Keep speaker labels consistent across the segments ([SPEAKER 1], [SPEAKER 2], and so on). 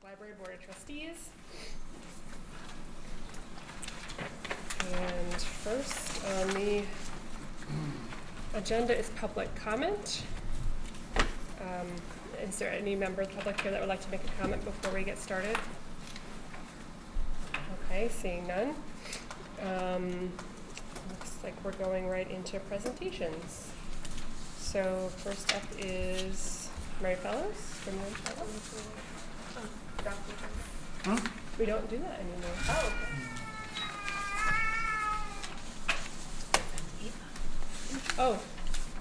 [SPEAKER 1] Library Board of Trustees. And first on the agenda is public comment. Is there any member of the public here that would like to make a comment before we get started? Okay, seeing none. Looks like we're going right into presentations. So first up is Mary Fellows from Mary Fellows. We don't do that anymore. Oh, okay. Oh,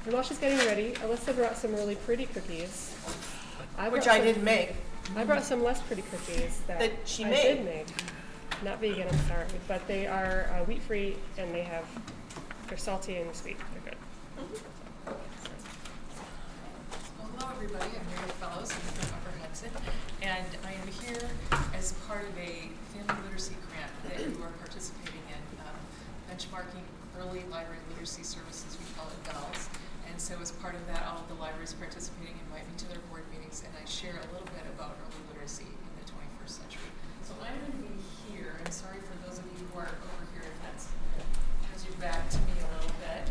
[SPEAKER 1] and while she's getting ready, Alyssa brought some really pretty cookies.
[SPEAKER 2] Which I didn't make.
[SPEAKER 1] I brought some less pretty cookies that
[SPEAKER 2] she
[SPEAKER 1] I
[SPEAKER 2] made.
[SPEAKER 1] did make. Not vegan, I'm sorry, but they are wheat-free and they're salty and sweet. They're good.
[SPEAKER 3] Well, hello everybody, I'm Mary Fellows, I'm from Upper Hudson, and I am here as part of a family literacy grant that you are participating in, benchmarking early library literacy services, we call it GALS. And so as part of that, all of the libraries participating invite me to their board meetings, and I share a little bit about early literacy in the 21st century. So I'm going to be here. I'm sorry for those of you who are over here if that has you back to me a little bit.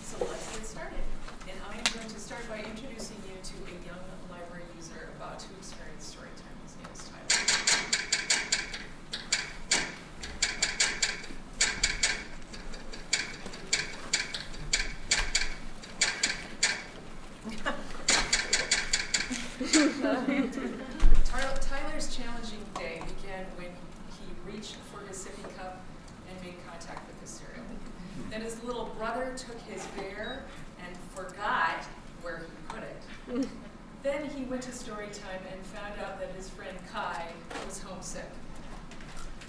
[SPEAKER 3] So let's get started. And I'm going to start by introducing you to a young library user about to experience story time. His name is Tyler. Tyler's challenging day began when he reached for his sippy cup and made contact with his cereal. Then his little brother took his bear and forgot where he put it. Then he went to story time and found out that his friend Kai was homesick.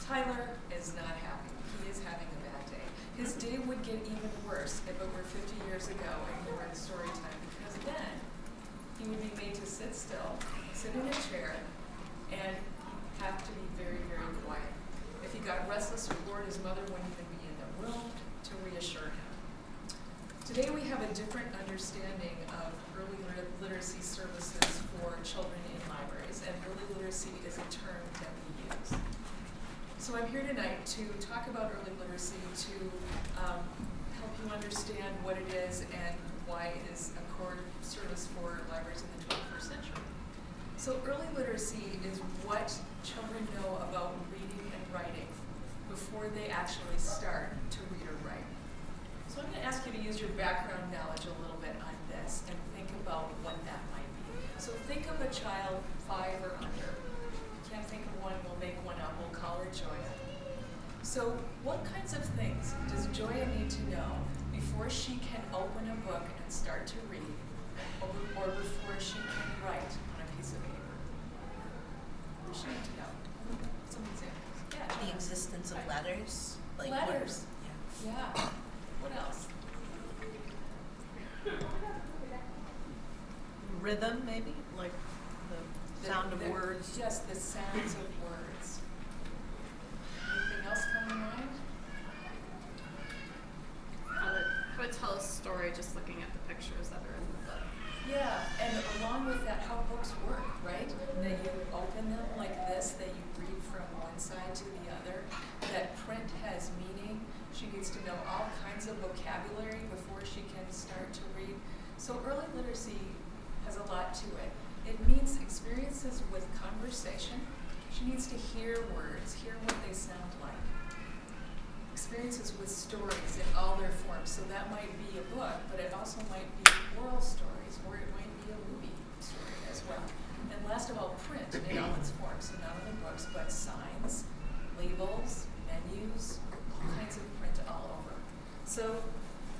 [SPEAKER 3] Tyler is not happy. He is having a bad day. His day would get even worse if it were 50 years ago and he were in story time, because then he would be made to sit still, sit in a chair, and have to be very, very quiet. If he got restless or bored, his mother wouldn't even be in the room to reassure him. Today we have a different understanding of early literacy services for children in libraries, and early literacy is a term that we use. So I'm here tonight to talk about early literacy, to help you understand what it is and why it is a core service for libraries in the 21st century. So early literacy is what children know about reading and writing before they actually start to read or write. So I'm going to ask you to use your background knowledge a little bit on this and think about what that might be. So think of a child 5 or under. If you can't think of one, we'll make one up. We'll call her Joya. So what kinds of things does Joya need to know before she can open a book and start to read, or before she can write on a piece of paper? What does she need to know? Some examples. Yeah.
[SPEAKER 2] The existence of letters. Like
[SPEAKER 3] letters.
[SPEAKER 2] Yeah.
[SPEAKER 3] Yeah. What else?
[SPEAKER 2] Rhythm, maybe? Like the sound of words.
[SPEAKER 3] Yes, the sounds of words. Anything else come to mind?
[SPEAKER 4] How to tell a story just looking at the pictures that are in the book.
[SPEAKER 3] Yeah, and along with that, how books work, right? That you open them like this, that you read from one side to the other, that print has meaning. She needs to know all kinds of vocabulary before she can start to read. So early literacy has a lot to it. It means experiences with conversation. She needs to hear words, hear what they sound like. Experiences with stories in all their forms. So that might be a book, but it also might be oral stories, or it might be a movie story as well. And last of all, print in all its forms. So not only books, but signs, labels, menus, all kinds of print all over. So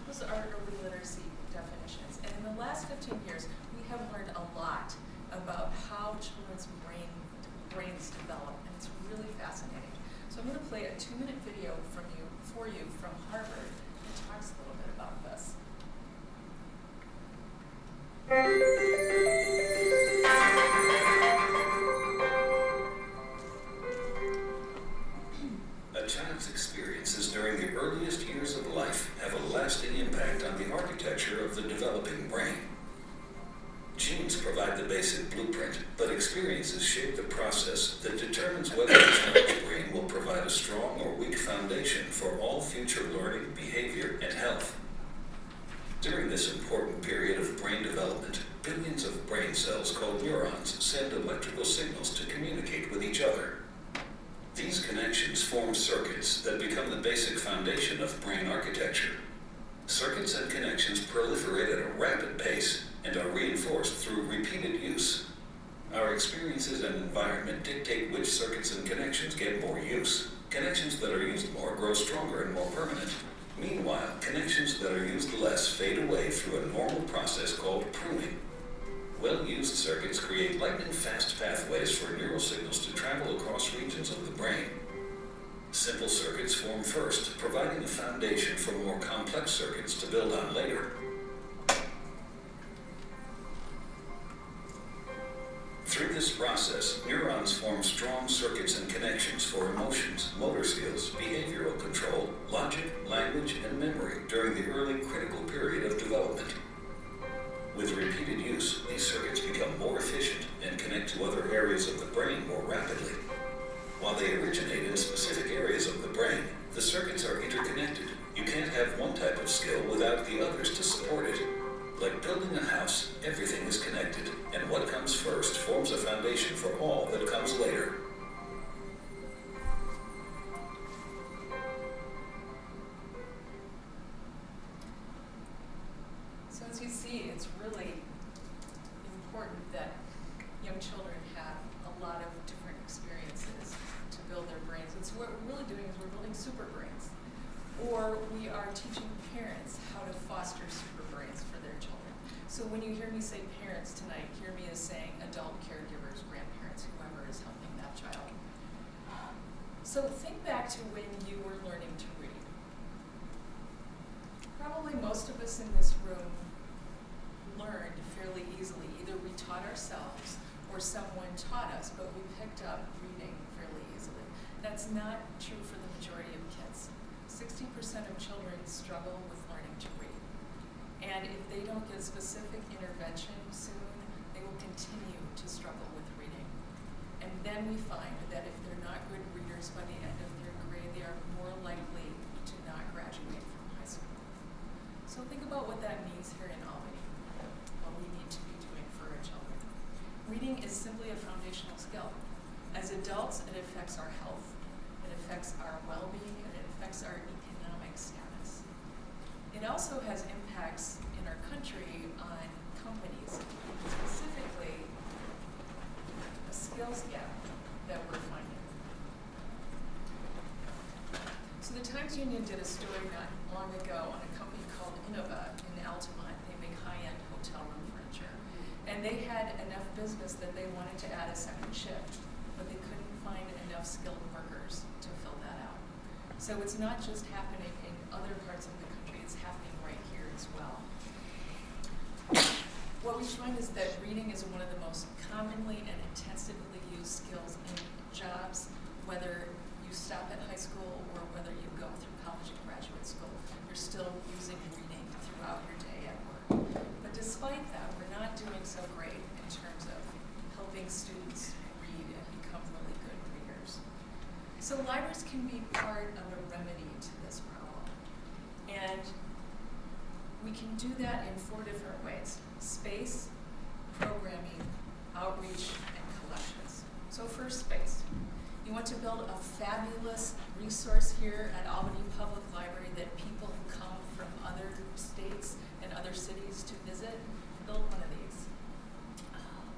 [SPEAKER 3] those are early literacy definitions. And in the last 15 years, we have learned a lot about how children's brains develop, and it's really fascinating. So I'm going to play a 2-minute video for you from Harvard that talks a little bit about this.
[SPEAKER 5] A child's experiences during the earliest years of life have a lasting impact on the architecture of the developing brain. Genes Games provide the basic blueprint, but experiences shape the process that determines whether a child's brain will provide a strong or weak foundation for all future learning, behavior, and health. During this important period of brain development, billions of brain cells called neurons send electrical signals to communicate with each other. These connections form circuits that become the basic foundation of brain architecture. Circuits and connections proliferate at a rapid pace and are reinforced through repeated use. Our experiences and environment dictate which circuits and connections get more use. Connections that are used more grow stronger and more permanent. Meanwhile, connections that are used less fade away through a normal process called pruning. Well-used circuits create lightning-fast pathways for neural signals to travel across regions of the brain. Simple circuits form first, providing a foundation for more complex circuits to build on later. Through this process, neurons form strong circuits and connections for emotions, motor skills, behavioral control, logic, language, and memory during the early critical period of development. With repeated use, these circuits become more efficient and connect to other areas of the brain more rapidly. While they originate in specific areas of the brain, the circuits are interconnected. You can't have one type of skill without the others to support it. Like building a house, everything is connected, and what comes first forms a foundation for all that comes later.
[SPEAKER 3] So as you see, it's really important that young children have a lot of different experiences to build their brains. And so what we're really doing is we're building super brains. Or we are teaching parents how to foster super brains for their children. So when you hear me say parents tonight, hear me as saying adult caregivers, grandparents, whoever is helping that child. So think back to when you were learning to read. Probably most of us in this room learned fairly easily. Either we taught ourselves or someone taught us, but we picked up reading fairly easily. That's not true for the majority of kids. 60% of children struggle with learning to read. And if they don't get specific intervention soon, they will continue to struggle with reading. And then we find that if they're not good readers by the end of their grade, they are more likely to not graduate from high school. So think about what that means here in Albany, what we need to be doing for our children. Reading is simply a foundational skill. As adults, it affects our health, it affects our well-being, and it affects our economic status. It also has impacts in our country on companies, specifically a skills gap that we're finding. So the Times Union did a story not long ago on a company called Innova in Altamont. They make high-end hotel room furniture. And they had enough business that they wanted to add a second shift, but they couldn't find enough skilled workers to fill that out. So it's not just happening in other parts of the country, it's happening right here as well. What we find is that reading is one of the most commonly and intensively used skills in jobs, whether you stop at high school or whether you go through college and graduate school. You're still using reading throughout your day at work. But despite that, we're not doing so great in terms of helping students read and become really good readers. So libraries can be part of a remedy to this problem. And we can do that in 4 different ways: space, programming, outreach, and collections. So first, space. You want to build a fabulous resource here at Albany Public Library that people who come from other states and other cities to visit, build one of these.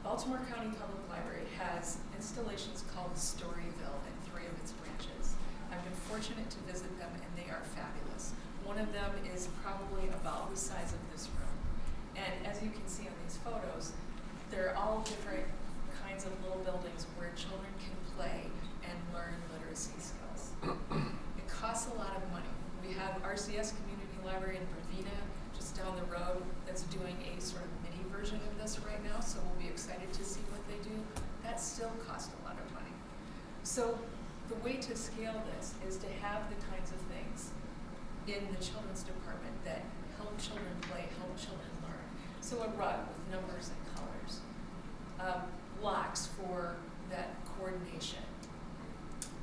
[SPEAKER 3] Baltimore County Public Library has installations called Storyville in 3 of its branches. I've been fortunate to visit them and they are fabulous. One of them is probably about the size of this room. And as you can see on these photos, they're all different kinds of little buildings where children can play and learn literacy skills. It costs a lot of money. We have RCS Community Library in Bravina, just down the road, that's doing a sort of mini version of this right now, so we'll be excited to see what they do. That still costs a lot of money. So the way to scale this is to have the kinds of things in the children's department that help children play, help children learn. So a rug with numbers and colors, blocks for that coordination,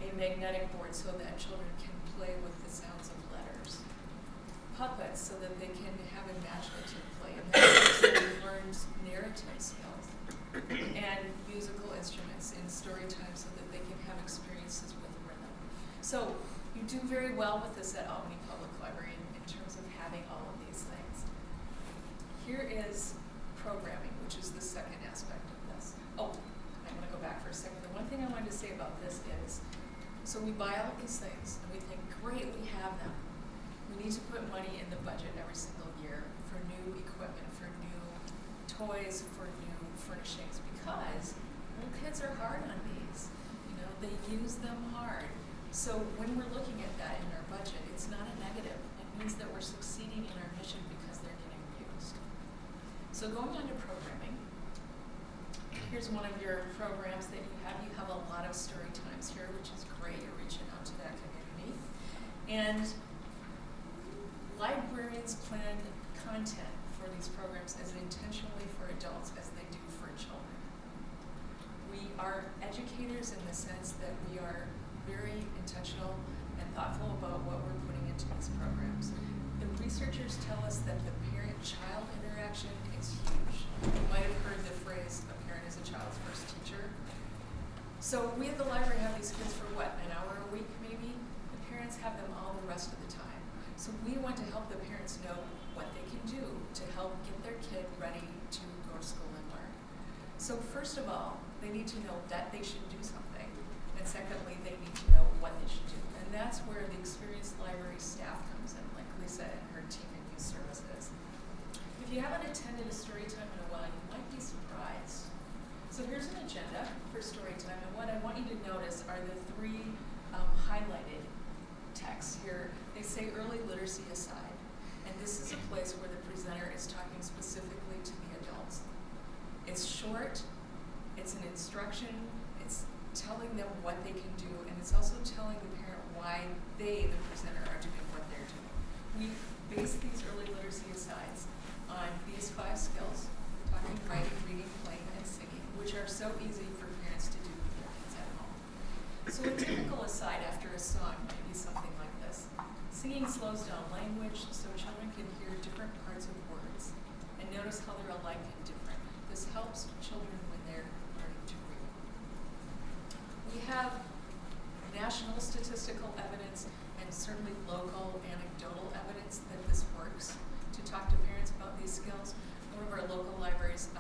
[SPEAKER 3] a magnetic board so that children can play with the sounds of letters, puppets so that they can have imaginative play, and that also learns narrative skills, and musical instruments in story time so that they can have experiences with rhythm. So you do very well with this at Albany Public Library in terms of having all of these things. Here is programming, which is the second aspect of this. Oh, I want to go back for a second. The one thing I wanted to say about this is, so we buy all of these things and we think, great, we have them. We need to put money in the budget every single year for new equipment, for new toys, for new furnishings, because little kids are hard on these. You know, they use them hard. So when we're looking at that in our budget, it's not a negative. It means that we're succeeding in our mission because they're getting used. So going on to programming, here's one of your programs that you have. You have a lot of story times here, which is great. You're reaching out to that community. And librarians plan content for these programs as intentionally for adults as they do for children. We are educators in the sense that we are very intentional and thoughtful about what we're putting into these programs. The researchers tell us that the parent-child interaction is huge. You might have heard the phrase, a parent is a child's first teacher. So we at the library have these kids for what, an hour a week maybe? The parents have them all the rest of the time. So we want to help the parents know what they can do to help get their kid ready to go to school and learn. So first of all, they need to know that they should do something. And secondly, they need to know what they should do. And that's where the experienced library staff comes in, like Lisa and her team in youth services. If you haven't attended a story time in a while, you might be surprised. So here's an agenda for story time, and what I want you to notice are the three highlighted texts here. They say early literacy aside, and this is a place where the presenter is talking specifically to the adults. It's short, it's an instruction, it's telling them what they can do, and it's also telling the parent why they, the presenter, are doing what they're doing. We base these early literacy asides on these 5 skills: talking, writing, reading, playing, and singing, which are so easy for parents to do with their kids at home. So a typical aside after a song might be something like this. Singing slows down language so children can hear different parts of words and notice how they're alike and different. This helps children when they're learning to read. We have national statistical evidence and certainly local anecdotal evidence that this works to talk to parents about these skills. One of our local libraries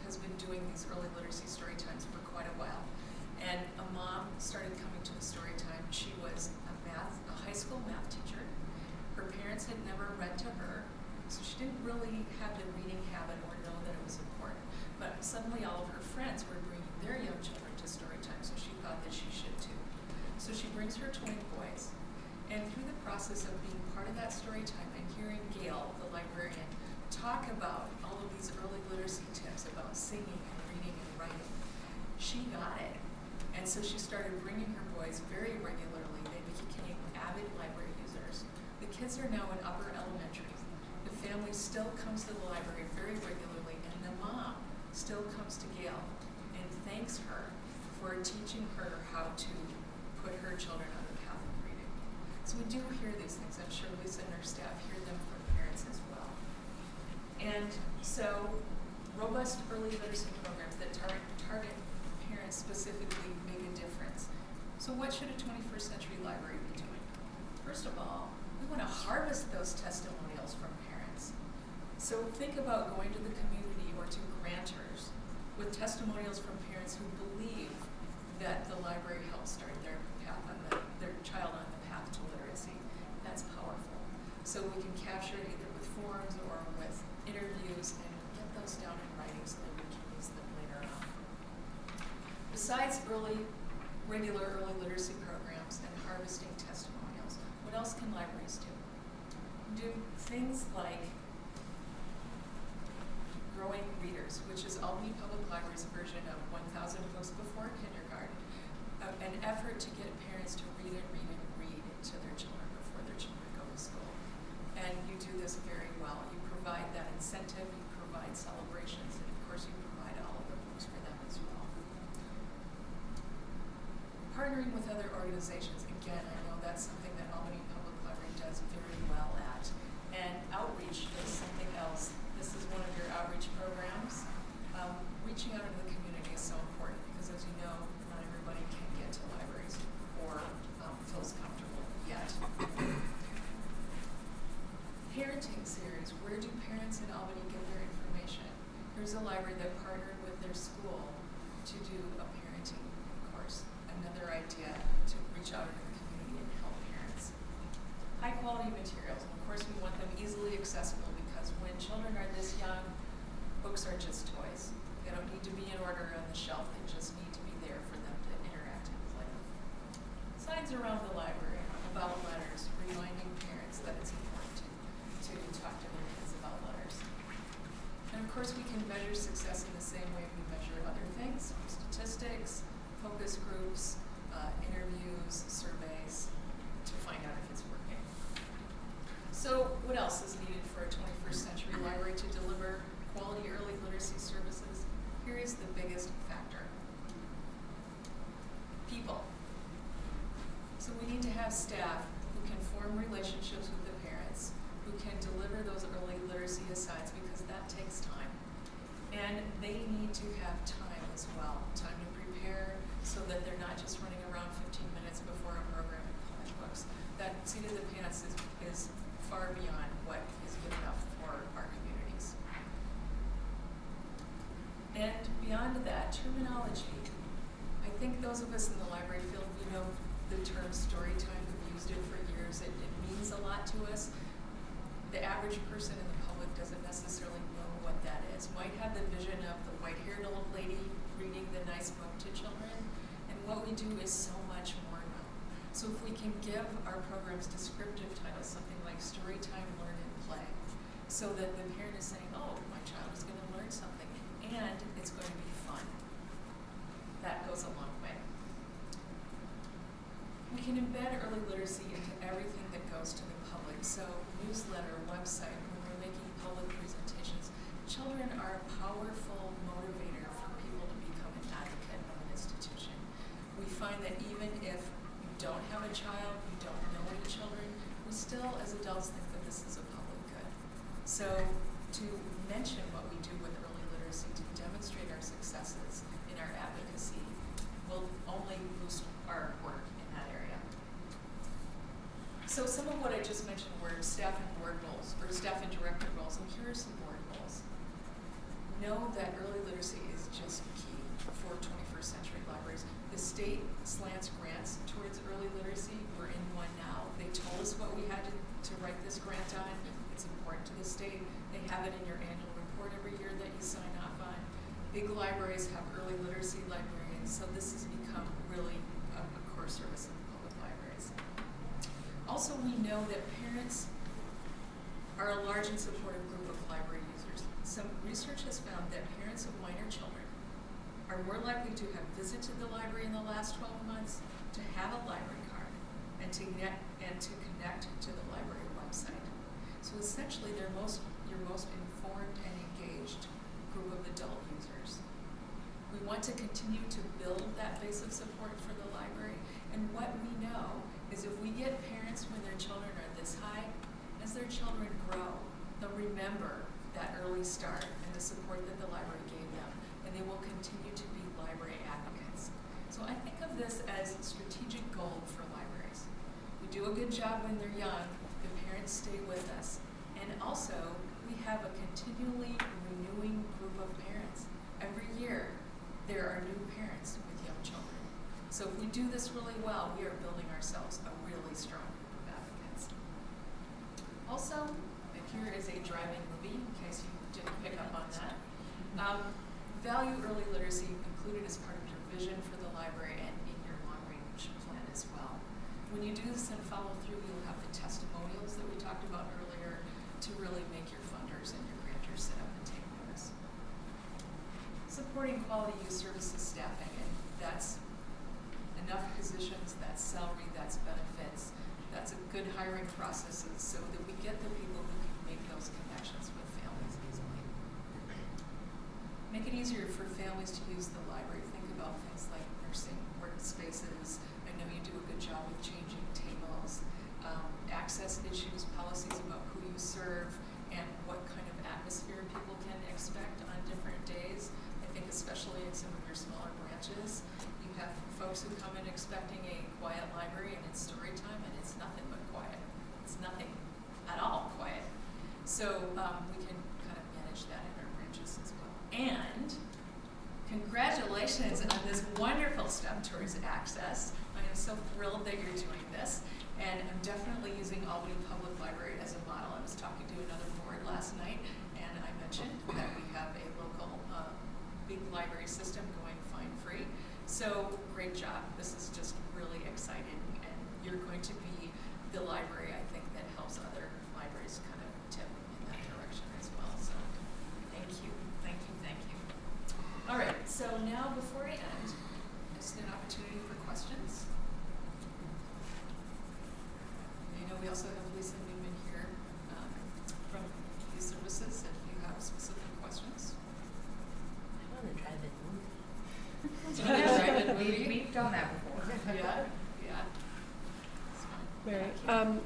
[SPEAKER 3] has been doing these early literacy story times for quite a while. And a mom started coming to the story time. She was a high school math teacher. Her parents had never read to her, so she didn't really have the reading habit or know that it was important. But suddenly all of her friends were bringing their young children to story time, so she thought that she should too. So she brings her twin boys, and through the process of being part of that story time and hearing Gail, the librarian, talk about all of these early literacy tips about singing and reading and writing, she got it. And so she started bringing her boys very regularly. They became avid library users. The kids are now in upper elementary. The family still comes to the library very regularly, and the mom still comes to Gail and thanks her for teaching her how to put her children on the path of reading. So we do hear these things. I'm sure Lisa and her staff hear them from parents as well. And so robust early literacy programs that target parents specifically make a difference. So what should a 21st century library be doing? First of all, we want to harvest those testimonials from parents. So think about going to the community or to grantors with testimonials from parents who believe that the library helped start their child on the path to literacy. That's powerful. So we can capture it either with forms or with interviews and get those down in writing so that we can use them later on. Besides regular early literacy programs and harvesting testimonials, what else can libraries do? Do things like Growing Readers, which is Albany Public Library's version of 1,000 Books Before Kindergarten, an effort to get parents to read and read and read to their children before their children go to school. And you do this very well. You provide that incentive, you provide celebrations, and of course you provide all of the books for them as Partnering with other organizations, again, I know that's something that Albany Public Library does very well at. And outreach is something else. This is one of your outreach programs. Reaching out into the community is so important because, as you know, not everybody can get to libraries or feels comfortable yet. Parenting series. Where do parents in Albany get their information? Here's a library that partnered with their school to do a parenting course. Another idea to reach out into the community and help parents. High quality materials. And of course, we want them easily accessible because when children are this young, books are just toys. They don't need to be in order on the shelf. They just need to be there for them to interact and play with. Signs around the library about letters, reminding parents that it's important to talk to their kids about letters. And of course, we can measure success in the same way we measure other things, statistics, focus groups, interviews, surveys, to find out if it's working. So what else is needed for a 21st century library to deliver quality early literacy services? Here is the biggest factor. People. So we need to have staff who can form relationships with the parents, who can deliver those early literacy asides because that takes time. And they need to have time as well, time to prepare so that they're not just running around 15 minutes before a program and pulling books. That seat of the pants is far beyond what is good enough for our communities. And beyond that, terminology. I think those of us in the library field, we know the term story time. We've used it for years. It means a lot to us. The average person in the public doesn't necessarily know what that is. Might have the vision of the white-haired old lady reading the nice book to children. And what we do is so much more now. So if we can give our programs descriptive titles, something like Story Time, Learn and Play, so that the parent is saying, oh, my child is going to learn something, and it's going to be fun. That goes a long way. We can embed early literacy into everything that goes to the public. So newsletter, website, when we're making public presentations, children are a powerful motivator for people to become an advocate of an institution. We find that even if you don't have a child, you don't know any children, we still, as adults, think that this is a public good. So to mention what we do with early literacy, to demonstrate our successes in our advocacy, will only boost our work in that area. So some of what I just mentioned were staff and board goals, or staff and director goals, and here are some board goals. Know that early literacy is just key for 21st century libraries. The state slants grants towards early literacy. We're in one now. They told us what we had to write this grant on. It's important to the state. They have it in your annual report every year that you sign off on. Big libraries have early literacy librarians, so this has become really a core service of public libraries. Also, we know that parents are a large and supportive group of library users. Some research has found that parents of minor children are more likely to have visited the library in the last 12 months, to have a library card, and to connect to the library website. So essentially, they're your most informed and engaged group of adult users. We want to continue to build that base of support for the library, and what we know is if we get parents when their children are this high, as their children grow, they'll remember that early start and the support that the library gave them, and they will continue to be library advocates. So I think of this as strategic gold for libraries. We do a good job when they're young, the parents stay with us, and also we have a continually renewing group of parents. Every year there are new parents with young children. So if we do this really well, we are building ourselves a really strong group of advocates. Also, here is a driving movie, in case you didn't pick up on that. Value early literacy included as part of your vision for the library and in your long-range plan as well. When you do this and follow through, you'll have the testimonials that we talked about earlier to really make your funders and your grantors sit up and take notice. Supporting quality youth services staffing, and that's enough positions, that's salary, that's benefits, that's a good hiring processes so that we get the people who can make those connections with families easily. Make it easier for families to use the library. Think about things like nursing workspaces. I know you do a good job with changing tables, access issues, policies about who you serve, and what kind of atmosphere people can expect on different days. I think especially in some of your smaller branches, you have folks who come in expecting a quiet library and it's story time, and it's nothing but quiet. It's nothing at all quiet. So we can kind of manage that in our branches as well. And congratulations on this wonderful step towards access. I am so thrilled that you're doing this. And I'm definitely using Albany Public Library as a model. I was talking to another board last night, and I mentioned that we have a local big library system going fine free. So great job. This is just really exciting, and you're going to be the library, I think, that helps other libraries kind of tip in that direction as well. So thank you, thank you, thank you. All right, so now before I end, just an opportunity for questions. I know we also have Lisa Newman here from Youth Services if you have specific questions.
[SPEAKER 2] I want to drive it movie.
[SPEAKER 3] Drive-in movie?
[SPEAKER 2] We've done that before.
[SPEAKER 3] Yeah, yeah. That's fine.
[SPEAKER 1] Mary,
[SPEAKER 3] Thank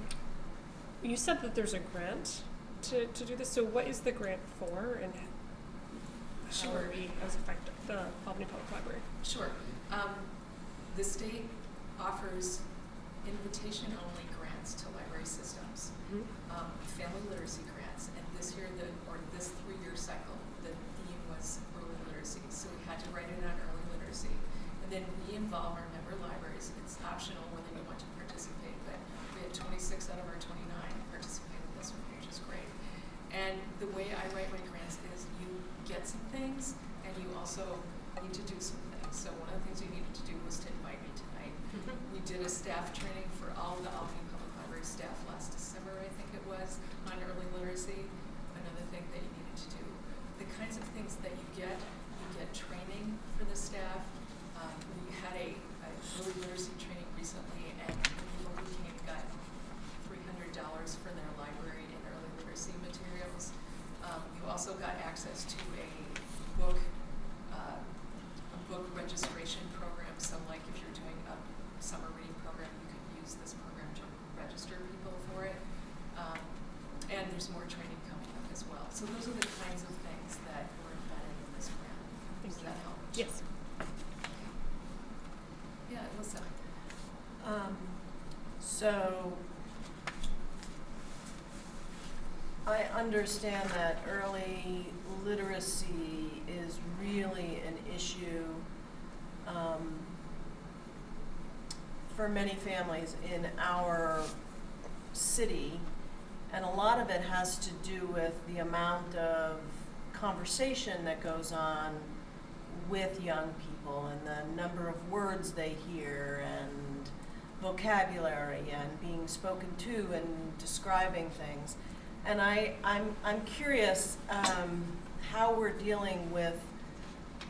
[SPEAKER 3] you.
[SPEAKER 1] you said that there's a grant to do this. So what is the grant for, and how
[SPEAKER 3] Sure.
[SPEAKER 1] are we as effective, the Albany Public Library?
[SPEAKER 3] Sure. The state offers invitation-only grants to library systems, family literacy grants, and this year, this 3-year cycle, the theme was early literacy, so we had to write in on early literacy. And then we involve our member libraries. It's optional whether you want to participate, but we had 26 out of our 29 participate in this one, which is great. And the way I write my grants is you get some things, and you also need to do some things. So one of the things you needed to do was to invite me tonight. We did a staff training for all the Albany Public Library staff last December, I think it was, on early literacy. Another thing that you needed to do. The kinds of things that you get training for the staff. We had a early literacy training recently, and people who came got $300 for their library in early literacy materials. You also got access to a book registration program. So like if you're doing a summer reading program, you can use this program to register people for it. And there's more training coming up as well. So those are the kinds of things that were embedded in this grant. Does that help?
[SPEAKER 1] Yes.
[SPEAKER 3] Yeah, Alyssa.
[SPEAKER 2] So I understand that early literacy is really an issue for many families in our city, and a lot of it has to do with the amount of conversation that goes on with young people and the number of words they hear and vocabulary and being spoken to and describing things. And I'm curious how we're dealing with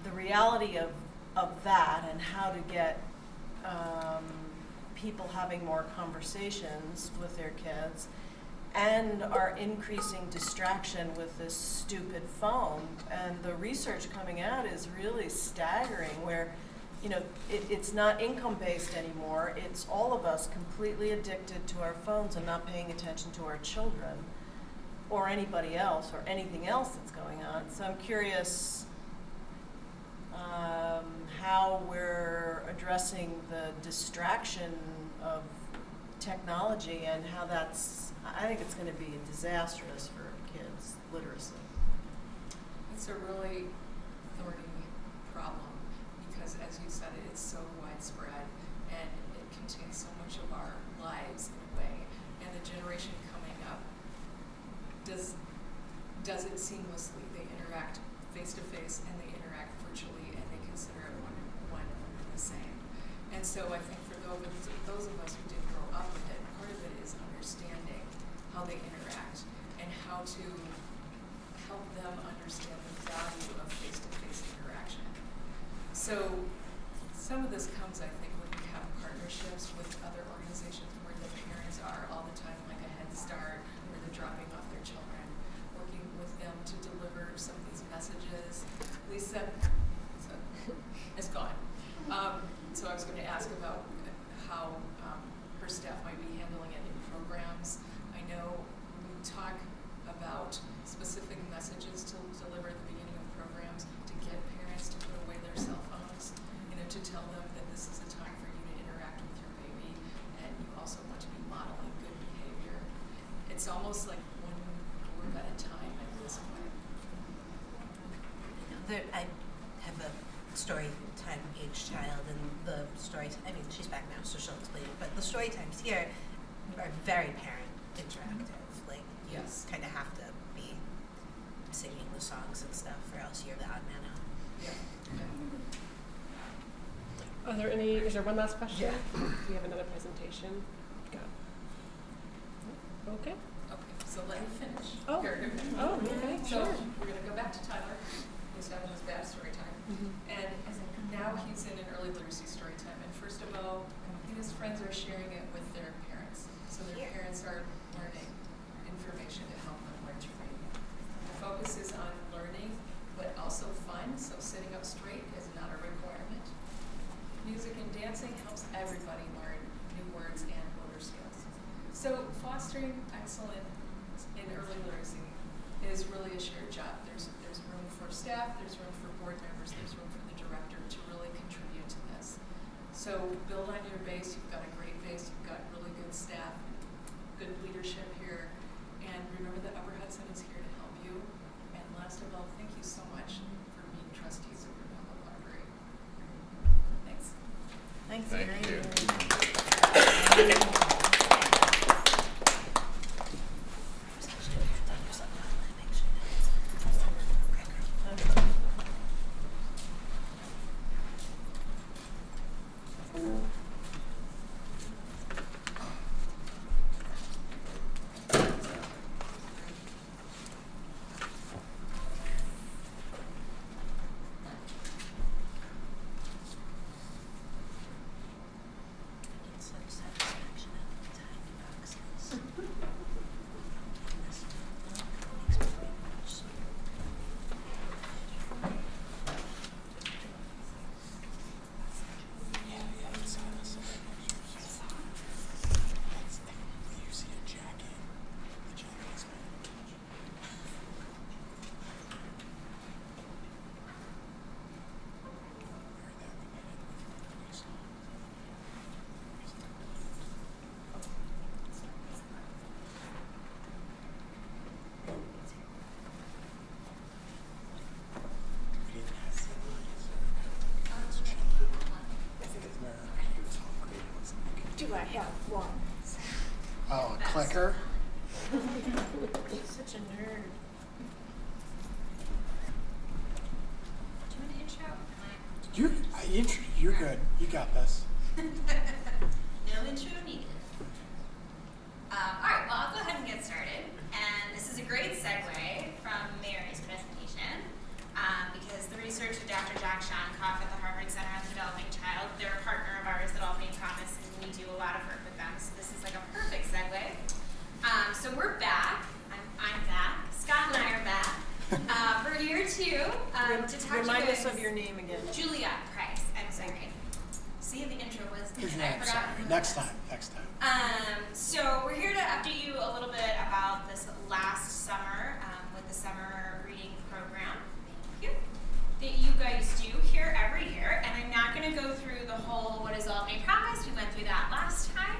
[SPEAKER 2] the reality of that and how to get people having more conversations with their kids, and our increasing distraction with this stupid phone. And the research coming out is really staggering, where it's not income-based anymore. It's all of us completely addicted to our phones and not paying attention to our children or anybody else or anything else that's going on. So I'm curious how we're addressing the distraction of technology and how I think it's going to be disastrous for kids' literacy.
[SPEAKER 3] It's a really thorny problem because, as you said, it's so widespread and it contains so much of our lives in a way. And the generation coming up does it seamlessly. They interact face to face and they interact virtually, and they consider it one and the same. And so I think for those of us who did grow up with it, part of it is understanding how they interact and how to help them understand the value of face-to-face interaction. So some of this comes, I think, when we have partnerships with other organizations where the parents are all the time, like a Head Start, where they're dropping off their children, working with them to deliver some of these messages. Lisa is gone. so I was going to ask about how her staff might be handling it in programs. I know we talk about specific messages to deliver at the beginning of programs to get parents to put away their cell phones, to tell them that this is a time for you to interact with your baby, and you also want to be modeling good behavior. It's almost like one group at a time at this point.
[SPEAKER 6] I have a story time age child, and the story, I mean, she's back now, so she'll explain it, but the story times here are very parent interactive. Like, you
[SPEAKER 3] Yes.
[SPEAKER 6] kind of have to be singing the songs and stuff, or else you're the odd man out.
[SPEAKER 3] Yeah.
[SPEAKER 1] Are there any, is there one last question? We have another presentation. Go. Okay.
[SPEAKER 3] Okay, so let me finish.
[SPEAKER 1] Oh.
[SPEAKER 3] Here, here.
[SPEAKER 1] Oh, okay,
[SPEAKER 3] So
[SPEAKER 1] sure.
[SPEAKER 3] we're going to go back to Tyler, who's having his bad story time. And now he's in an early literacy story time. And first of all, he and his friends are sharing it with their parents. So their parents are learning information to help them learn to read. The focus is on learning, but also fun. So sitting up straight is not a requirement. Music and dancing helps everybody learn new words and motor skills. So fostering excellence in early literacy is really a shared job. There's room for staff, there's room for board members, there's room for the director to really contribute to this. So build on your base. You've got a great base. You've got really good staff, good leadership here. And remember that Upper Hudson is here to help you. And last of all, thank you so much for being trustees of your public library. Thanks.
[SPEAKER 2] Thanks,
[SPEAKER 7] Thank
[SPEAKER 2] Mary.
[SPEAKER 7] you.
[SPEAKER 6] Such satisfaction out of tiny boxes.
[SPEAKER 8] Do I have one?
[SPEAKER 9] Oh, a clicker?
[SPEAKER 2] You're such a nerd.
[SPEAKER 4] Do you want to intro?
[SPEAKER 9] You're good. You got this.
[SPEAKER 10] No intro needed. All right, well, I'll go ahead and get started. And this is a great segue from Mary's presentation because the research of Dr. Jack Shonkoff at the Harvard Center on the Developing Child, they're a partner of ours at Albany Promise, and we do a lot of work with them. So this is like a perfect segue. So we're back. I'm back. Scott and I are back for year 2 to talk
[SPEAKER 2] Remind
[SPEAKER 10] to you
[SPEAKER 2] us of your name again.
[SPEAKER 10] Julia Price. I'm sorry. See, the intro was.
[SPEAKER 9] Here's your
[SPEAKER 10] I
[SPEAKER 9] name,
[SPEAKER 10] forgot
[SPEAKER 9] sorry.
[SPEAKER 10] who it
[SPEAKER 9] Next
[SPEAKER 10] was.
[SPEAKER 9] time.
[SPEAKER 10] So we're here to update you a little bit about this last summer with the summer reading program. Thank you. That you guys do here every year, and I'm not going to go through the whole what is Albany Promise. We went through that last time.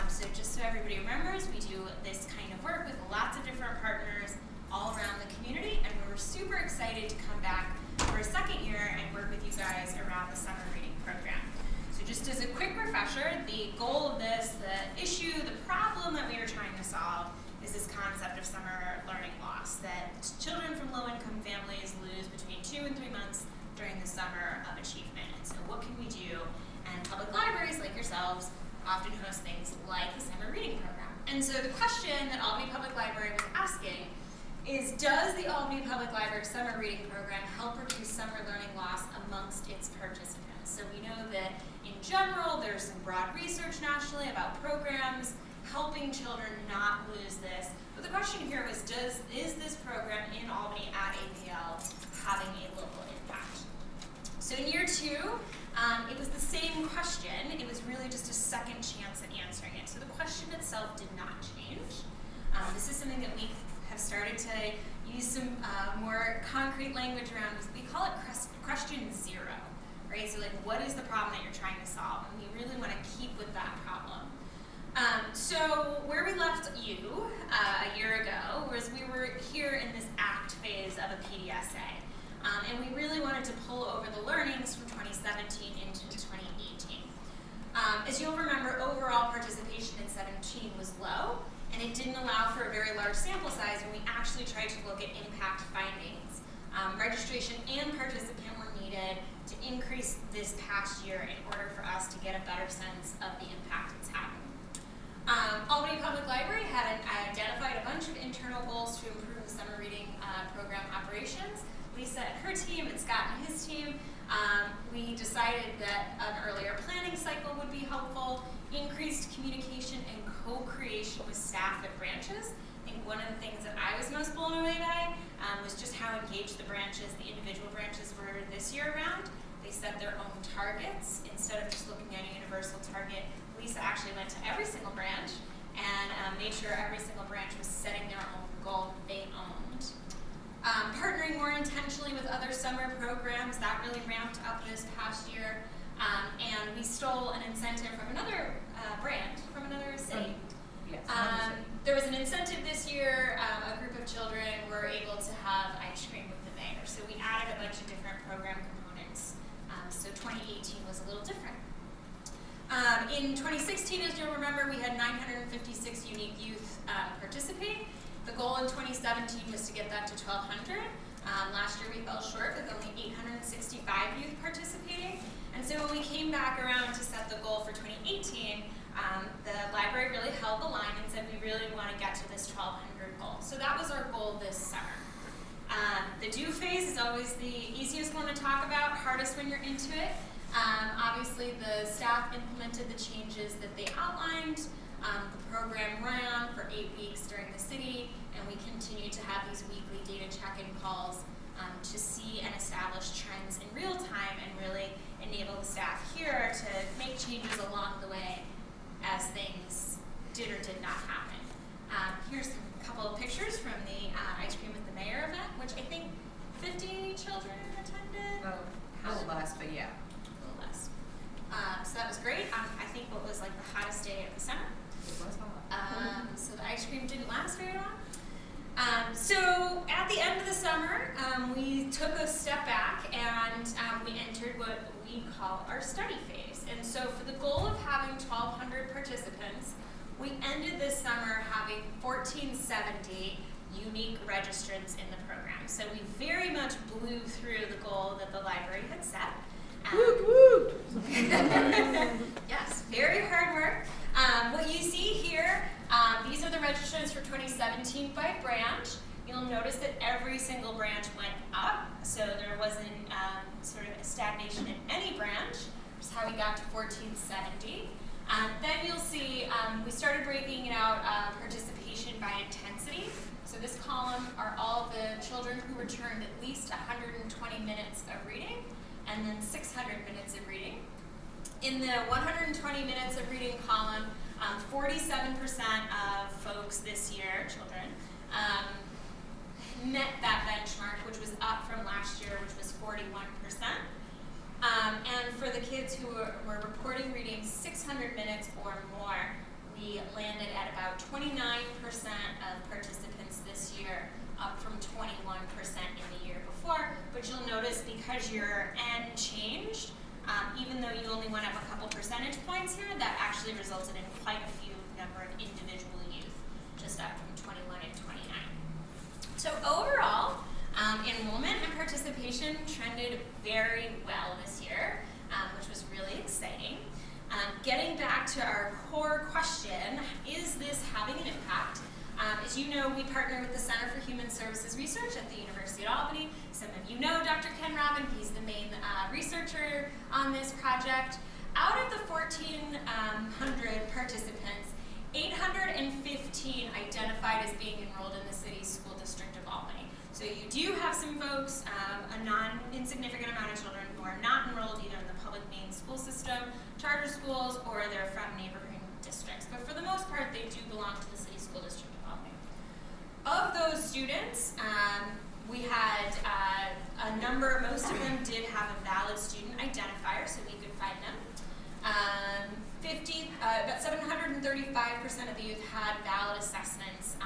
[SPEAKER 10] So just so everybody remembers, we do this kind of work with lots of different partners all around the community, and we're super excited to come back for a second year and work with you guys around the summer reading program. So just as a quick refresher, the goal of this, the issue, the problem that we are trying to solve is this concept of summer learning loss, that children from low-income families lose between 2 and 3 months during the summer of achievement. And so what can we do? And public libraries like yourselves often host things like the summer reading program. And so the question that Albany Public Library was asking is, does the Albany Public Library summer reading program help reduce summer learning loss amongst its participants? So we know that in general, there's some broad research nationally about programs helping children not lose this. But the question here was, is this program in Albany at APL having a local impact? So in year 2, It was the same question. It was really just a second chance at answering it. So the question itself did not change. This is something that we have started to use some more concrete language around. We call it question zero, right? So like, what is the problem that you're trying to solve? And we really want to keep with that problem. So where we left you a year ago was we were here in this ACT phase of a PDSA. And we really wanted to pull over the learnings from 2017 into 2018. As you'll remember, overall participation in 17 was low, and it didn't allow for a very large sample size when we actually tried to look at impact findings. Registration and participant were needed to increase this past year in order for us to get a better sense of the impact it's having. Albany Public Library had identified a bunch of internal goals to improve the summer reading program operations. Lisa and her team and Scott and his team, we decided that an earlier planning cycle would be helpful, increased communication and co-creation with staff at branches. I think one of the things that I was most blown away by was just how engaged the individual branches were this year around. They set their own targets instead of just looking at a universal target. Lisa actually went to every single branch and made sure every single branch was setting their own goal they owned. Partnering more intentionally with other summer programs, that really ramped up this past year. And we stole an incentive from another brand, from another city.
[SPEAKER 3] Yes.
[SPEAKER 10] There was an incentive this year. A group of children were able to have ice cream with the mayor. So we added a bunch of different program components. So 2018 was a little different. In 2016, as you'll remember, we had 956 unique youth participate. The goal in 2017 was to get that to 1,200. Last year we fell short with only 865 youth participating. And so when we came back around to set the goal for 2018, the library really held the line and said we really want to get to this 1,200 goal. So that was our goal this summer. The do phase is always the easiest one to talk about, hardest when you're into it. Obviously the staff implemented the changes that they outlined. The program ran for 8 weeks during the city, and we continue to have these weekly data check-in calls to see and establish trends in real time and really enable the staff here to make changes along the way as things did or did not happen. Here's a couple of pictures from the Ice Cream with the Mayor event, which I think 50 children attended.
[SPEAKER 3] A little less, but yeah.
[SPEAKER 10] A little less. So that was great. I think what was like the hottest day of the summer.
[SPEAKER 3] It was hot.
[SPEAKER 10] So the ice cream didn't last very long. So at the end of the summer, we took a step back and we entered what we call our study phase. And so for the goal of having 1,200 participants, we ended this summer having 1,470 unique registrants in the program. So we very much blew through the goal that the library had set.
[SPEAKER 1] Woot woot!
[SPEAKER 10] Yes, very hard work. What you see here, these are the registrants for 2017 by branch. You'll notice that every single branch went up, so there wasn't sort of a stagnation in any branch, which is how we got to 1,470. Then you'll see we started breaking it out participation by intensity. So this column are all the children who returned at least 120 minutes of reading, and then 600 minutes of reading. In the 120 minutes of reading column, 47% of folks this year, children, met that benchmark, which was up from last year, which was 41%. And for the kids who were reporting reading 600 minutes or more, we landed at about 29% of participants this year, up from 21% in the year before. But you'll notice because your N changed, even though you only went up a couple percentage points here, that actually resulted in quite a few number of individual youth, just up from 21 and 29. So overall, enrollment and participation trended very well this year, which was really exciting. Getting back to our core question, is this having an impact? As you know, we partner with the Center for Human Services Research at the University of Albany. Some of you know Dr. Ken Robin. He's the main researcher on this project. Out of the 1,400 participants, 815 identified as being enrolled in the city's school district of Albany. So you do have some folks, a non-insignificant amount of children who are not enrolled either in the public main did have a valid student identifier, so we could find them. About 735% of the youth had valid assessments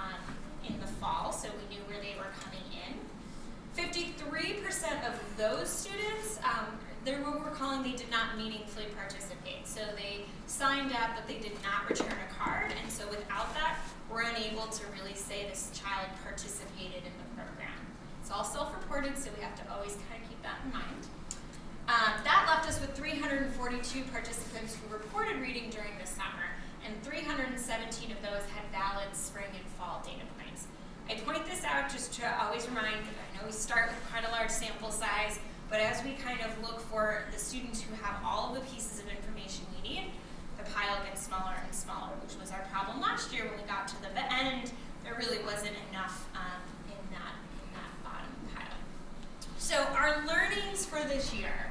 [SPEAKER 10] in the fall, so we knew where they were coming in. 53% of those students, they're what we're calling they did not meaningfully participate. So they signed up, but they did not return a card, and so without that, we're unable to really say this child participated in the program. It's all self-reported, so we have to always kind of keep that in mind. That left us with 342 participants who reported reading during the summer, and 317 of those had valid spring and fall data points. I point this out just to always remind, I know we start with quite a large sample size, but as we kind of look for the students who have all of the pieces of information we need, the pile gets smaller and smaller, which was our problem last year when we got to the end. There really wasn't enough in that bottom pile. So our learnings for this year.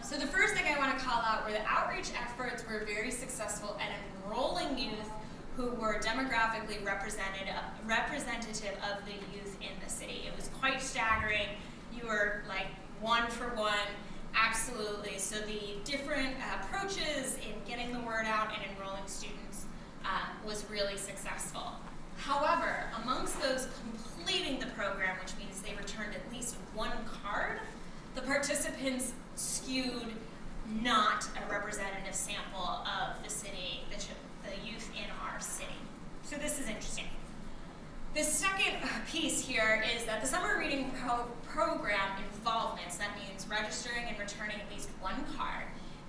[SPEAKER 10] So the first thing I want to call out were the outreach efforts were very successful at enrolling youth who were demographically representative of the youth in the city. It was quite staggering. You were like one for one, absolutely. So the different approaches in getting the word out and enrolling students was really successful. However, amongst those completing the program, which means they returned at least one card, the participants skewed not a representative sample of the city, the youth in our city. So this is interesting. The second piece here is that the summer reading program involvement, so that means registering and returning at least one card,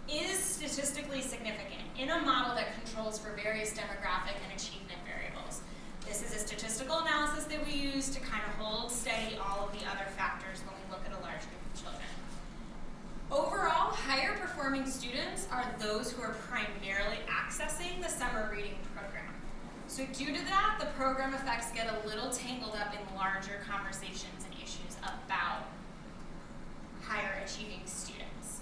[SPEAKER 10] is statistically significant in a model that controls for various demographic and achievement variables. This is a statistical analysis that we use to kind of hold steady all of the other factors when we look at a large group of children. Overall, higher performing students are those who are primarily accessing the summer reading program. So due to that, the program effects get a little tangled up in larger conversations and issues about higher achieving students.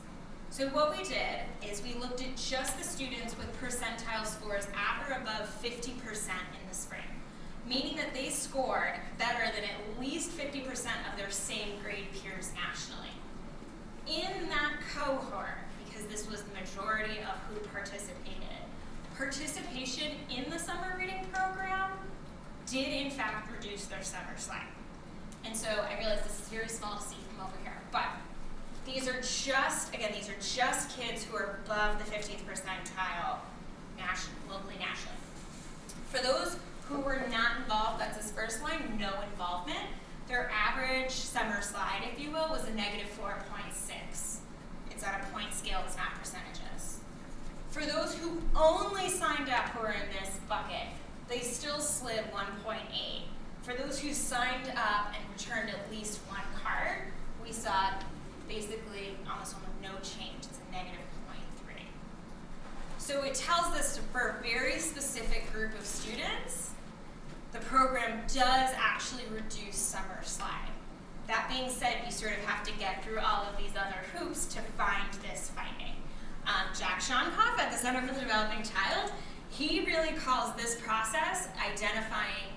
[SPEAKER 10] So what we did is we looked at just the students with percentile scores at or above 50% in the spring, meaning that they scored better than at least 50% of their same grade peers nationally. In that cohort, because this was the majority of who participated, participation in the summer reading program did in fact reduce their summer slide. And so I realize this is very small to see from over here, but these are just kids who are above the 50th percentile locally, nationally. For those who were not involved, that's this first line, no involvement, their average summer slide, if you will, was a negative 4.6. It's on a point scale, it's not percentages. For those who only signed up who are in this bucket, they still slid 1.8. For those who signed up and returned at least one card, we saw basically almost no change. It's a negative 0.3. So it tells us for a very specific group of students, the program does actually reduce summer slide. That being said, you sort of have to get through all of these other hoops to find this finding. Jack Shonkoff at the Center for the Developing Child, he really calls this process identifying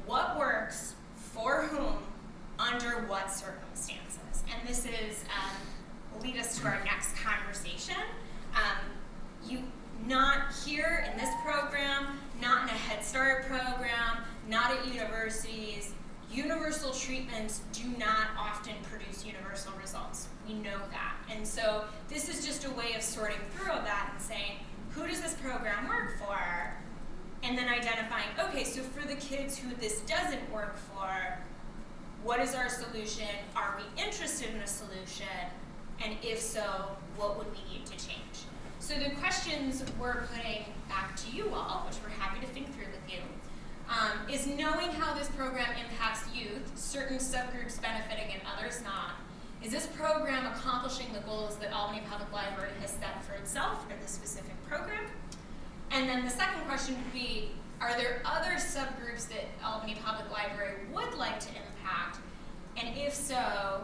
[SPEAKER 10] what works for whom under what circumstances. And this is will lead us to our next conversation. Not here in this program, not in a Head Start program, not at universities. Universal treatments do not often produce universal results. We know that. And so this is just a way of sorting through all that and saying, who does this program work for? And then identifying, okay, so for the kids who this doesn't work for, what is our solution? Are we interested in a solution? And if so, what would we need to change? So the questions we're putting back to you all, which we're happy to think through with you, is knowing how this program impacts youth, certain subgroups benefiting and others not. Is this program accomplishing the goals that Albany Public Library has set for itself for this specific program? And then the second question would be, are there other subgroups that Albany Public Library would like to impact? And if so,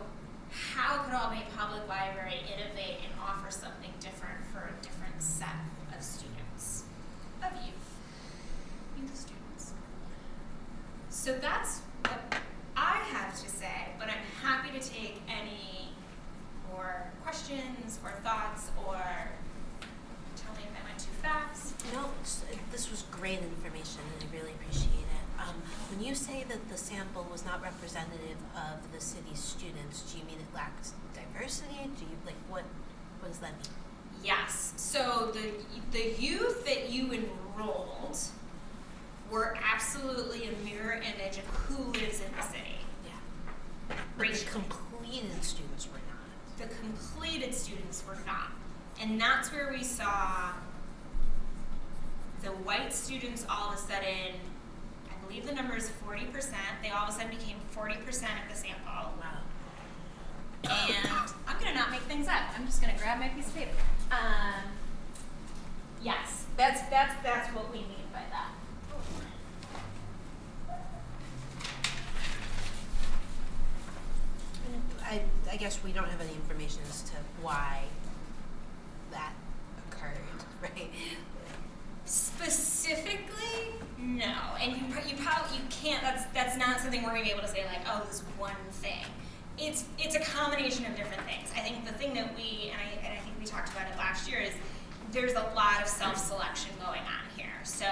[SPEAKER 10] how could Albany Public Library innovate and offer something different for a different set of students, of youth students? So that's what I have to say, but I'm happy to take any
[SPEAKER 6] you say that the sample was not representative of the city's students, do you mean it lacked diversity? Do you, like, what does that mean?
[SPEAKER 10] Yes. So the youth that you enrolled were absolutely a mirror image of who lives in the city.
[SPEAKER 6] Yeah. But the
[SPEAKER 10] Racially.
[SPEAKER 6] completed students were not.
[SPEAKER 10] The completed students were not. And that's where we saw the white students all of a sudden, I believe the number is 40%, they all of a sudden became 40% of the sample.
[SPEAKER 6] Wow.
[SPEAKER 10] And I'm gonna not make things up. I'm just gonna grab my piece of paper. Yes, that's what we mean by that.
[SPEAKER 6] I guess we don't have any information as to why that occurred, right?
[SPEAKER 10] Specifically, no. And you probably can't. That's not something we're gonna be able to say like, oh, this one thing. It's a combination of different things. I think the thing that we and I think we talked about it last year is there's a lot of self-selection going on here. So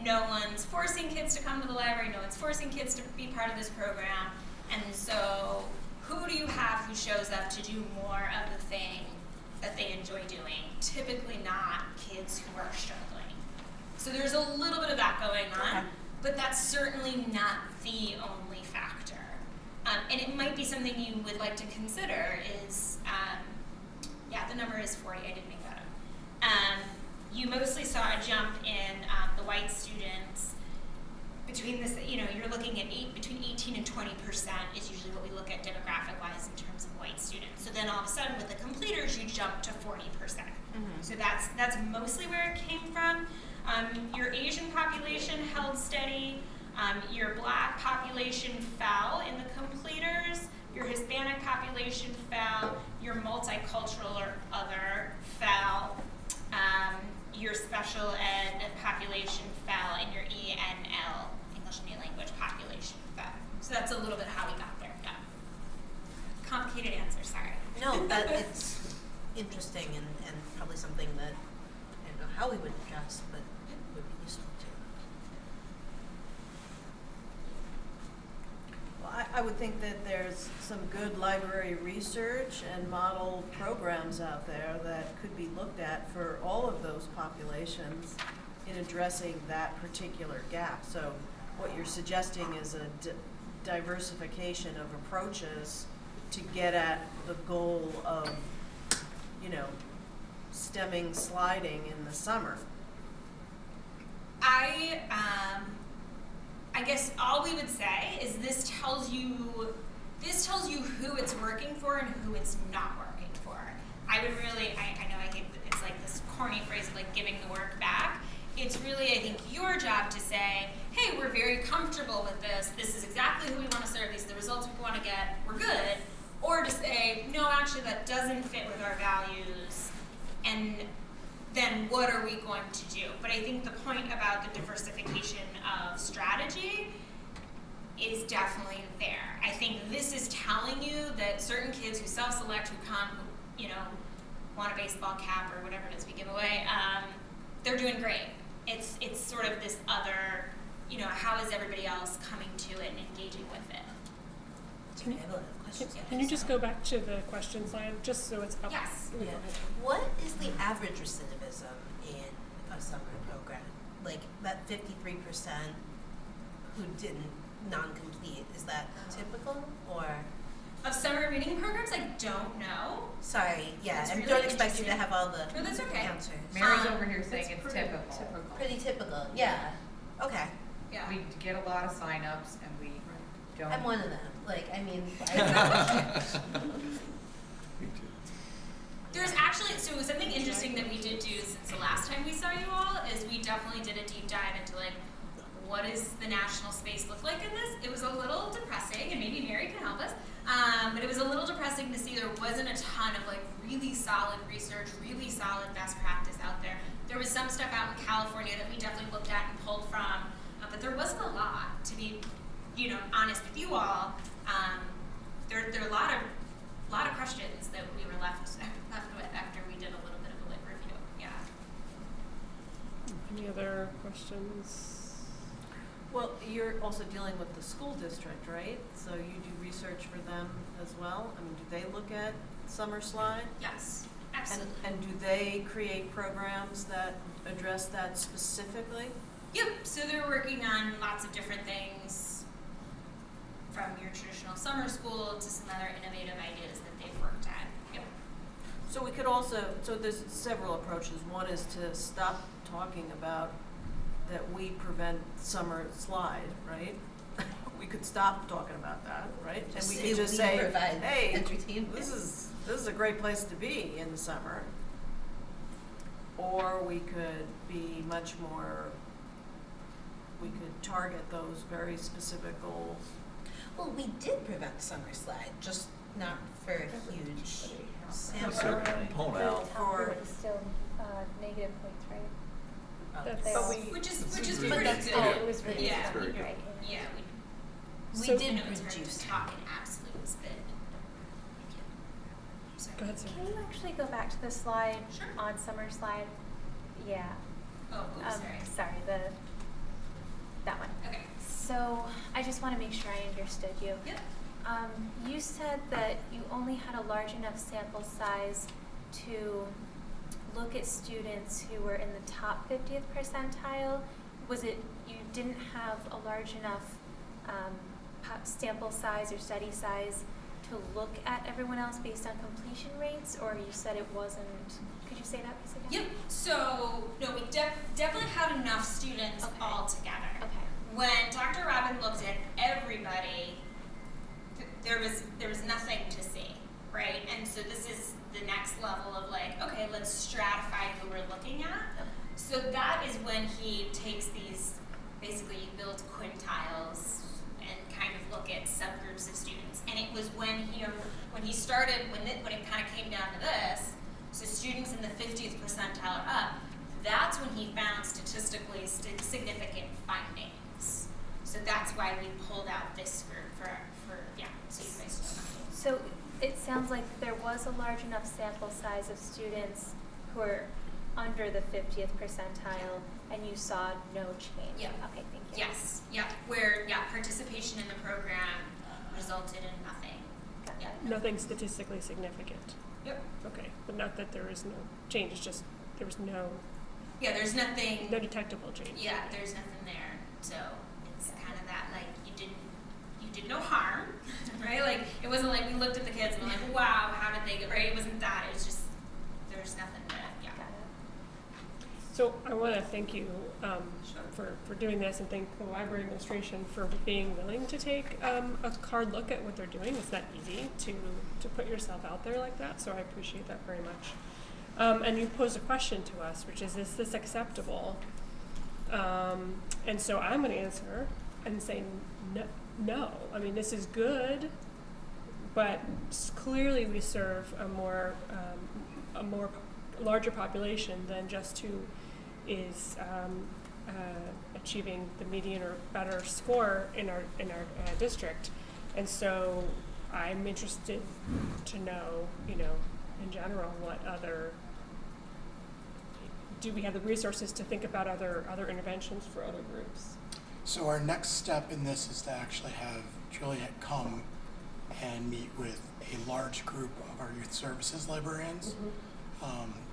[SPEAKER 10] no one's forcing kids to come to the library. No one's forcing kids to be part of this program. And so who do you have who shows up to do more of the thing that they enjoy doing? Typically not kids who are struggling. So there's a little bit of that going on, but that's certainly not the only factor. And it might be something you would like to consider is, yeah, the number is 40, I did make that up. You mostly saw a jump in the white students between this, you're looking at between 18 and 20% is usually what we look at demographic-wise in terms of white students. So then all of a sudden with the completers, you jump to 40%. Mm-hmm. So that's mostly where it came from. Your Asian population held steady. Your Black population fell in the completers. Your Hispanic population fell. Your multicultural or other fell. Your special ed population fell, and your ENL, English and New Language population fell. So that's a little bit how we got there. Yeah. Complicated answer, sorry.
[SPEAKER 6] No, but it's interesting and probably something that I don't know how we would address, but it would be useful too.
[SPEAKER 2] Well, I would think that there's some good library research and model programs out there that could be looked at for all of those populations in addressing that particular gap. So what you're suggesting is a diversification of approaches to get at the goal of, stemming sliding in the summer.
[SPEAKER 10] I guess all we would say is this tells you who it's working for and who it's not working for. I would really, I know I think it's like this corny phrase of like giving the work back. It's really, I think, your job to say, hey, we're very comfortable with this is exactly who we want to serve, these are the results we want to get, we're good. Or to say, no, actually that doesn't fit with our values, and then what are we going to do? But I think the point about the diversification of strategy is definitely there. I think this is telling you that certain kids who self-select, who come, want a baseball cap or whatever it is we give away, they're doing great. It's sort of this other, how is everybody else coming to it and engaging with it?
[SPEAKER 1] Can you just go back to the question slide, just so it's up?
[SPEAKER 10] Yes.
[SPEAKER 6] Yeah. What is the average recidivism in a summer program? Like that 53% who didn't non-complete, is that typical or?
[SPEAKER 10] Of summer reading programs, I don't know.
[SPEAKER 6] Sorry, yeah,
[SPEAKER 10] That's
[SPEAKER 6] I
[SPEAKER 10] really
[SPEAKER 6] don't expect you to
[SPEAKER 10] interesting.
[SPEAKER 6] have all the
[SPEAKER 10] No, that's okay.
[SPEAKER 6] answers.
[SPEAKER 7] Mary's over here saying it's typical.
[SPEAKER 6] Pretty typical, yeah. Okay,
[SPEAKER 10] Yeah.
[SPEAKER 7] We get a lot of signups and we don't.
[SPEAKER 6] I'm one of them.
[SPEAKER 10] There's actually, so something interesting that we did do since the last time we saw you all is we definitely did a deep dive into like, what does the national space look like in this? It was a little depressing, and maybe Mary can help us, but it was a little depressing to see there wasn't a ton of like really solid research, really solid best practice out there. There was some stuff out in California that we definitely looked at and pulled from, but there wasn't a lot, to be honest with you all. There are a lot of questions that we were left with after we did a little bit of a lit review. Yeah.
[SPEAKER 1] Any other questions?
[SPEAKER 2] Well, Well, you're also dealing with the school district, right? So you do research for them as well? I mean, do they look at summer slide?
[SPEAKER 10] Yes, absolutely.
[SPEAKER 2] And do they create programs that address that specifically?
[SPEAKER 10] Yep, so they're working on lots of different things, from your traditional summer school to some other innovative ideas that they've worked at. Yep.
[SPEAKER 2] So we could also, so there's several approaches. One is to stop talking about that we prevent summer slide, right? We could stop talking about that, right? And we could just say,
[SPEAKER 6] provide
[SPEAKER 2] hey,
[SPEAKER 6] entertainment.
[SPEAKER 2] this is a great place to be in the summer. Or we could be much more, we could target those very specific goals.
[SPEAKER 6] Well, we did prevent the summer slide, just not for a huge sample.
[SPEAKER 8] Home out.
[SPEAKER 2] For-
[SPEAKER 11] It's still negative points, right?
[SPEAKER 1] That's-
[SPEAKER 11] They
[SPEAKER 1] But
[SPEAKER 11] all-
[SPEAKER 1] we-
[SPEAKER 10] Which is
[SPEAKER 6] But
[SPEAKER 10] pretty
[SPEAKER 6] that's
[SPEAKER 10] good.
[SPEAKER 6] good.
[SPEAKER 11] It was reduced,
[SPEAKER 10] Yeah.
[SPEAKER 11] right?
[SPEAKER 8] Very good.
[SPEAKER 10] Yeah,
[SPEAKER 6] We
[SPEAKER 1] So-
[SPEAKER 6] did
[SPEAKER 10] in terms
[SPEAKER 6] reduce
[SPEAKER 10] of
[SPEAKER 6] it.
[SPEAKER 10] talk in absolutes, but. Sorry.
[SPEAKER 1] Go ahead, Sarah.
[SPEAKER 11] Can you actually go back to the slide
[SPEAKER 10] Sure.
[SPEAKER 11] on summer slide? Yeah.
[SPEAKER 10] Oh, oops, sorry.
[SPEAKER 11] Sorry, that one.
[SPEAKER 10] Okay.
[SPEAKER 11] So I just want to make sure I understood you.
[SPEAKER 10] Yep.
[SPEAKER 11] You said that you only had a large enough sample size to look at students who were in the top 50th percentile. Was it you didn't have a large enough sample size or study size to look at everyone else based on completion rates, or you said it wasn't? Could you say that piece again?
[SPEAKER 10] Yep. So no, we definitely had enough students
[SPEAKER 11] Okay.
[SPEAKER 10] all together.
[SPEAKER 11] Okay.
[SPEAKER 10] When Dr. Robin looked at everybody, there was nothing to see, right? And so this is the next level of like, okay, let's stratify who we're looking at. So that is when he takes these, basically you build quintiles and kind of look at subgroups of students. And it was when he started, when it kind of came down to this, so students in the 50th percentile or up, that's when he found statistically significant findings. So that's why we pulled out this group for so you guys know.
[SPEAKER 11] So it sounds like there was a large enough sample size of students who are under the 50th percentile, and you saw no change.
[SPEAKER 10] Yeah.
[SPEAKER 11] Okay, thank you.
[SPEAKER 10] Yes, where participation in the program resulted in nothing.
[SPEAKER 11] Got
[SPEAKER 10] Yeah.
[SPEAKER 11] it.
[SPEAKER 1] Nothing statistically significant.
[SPEAKER 10] Yep.
[SPEAKER 1] Okay, but not that there is no change, it's just there was no
[SPEAKER 10] There's nothing.
[SPEAKER 1] detectable change.
[SPEAKER 10] Yeah, there's nothing there. So it's kind of that like you did no harm, right? Like it wasn't like we looked at the kids and we're like, wow, how did they get right? It wasn't that. It was just there's nothing there. Yeah.
[SPEAKER 11] Got it.
[SPEAKER 1] So I want to thank you
[SPEAKER 10] Sure.
[SPEAKER 1] for doing this, and thank the library administration for being willing to take a hard look at what they're doing. It's not easy to put yourself out there like that, so I appreciate that very much. And you posed a question to us, which is this acceptable? And so I'm going to answer and say no. I mean, this is good, but clearly we serve a more larger population than just who is achieving the median or better score in our district. And so I'm interested to know, in general, what other, do we have the resources to think about other interventions for other groups?
[SPEAKER 9] So our next step in this is to actually have Juliet come and meet with a large group of our youth services librarians.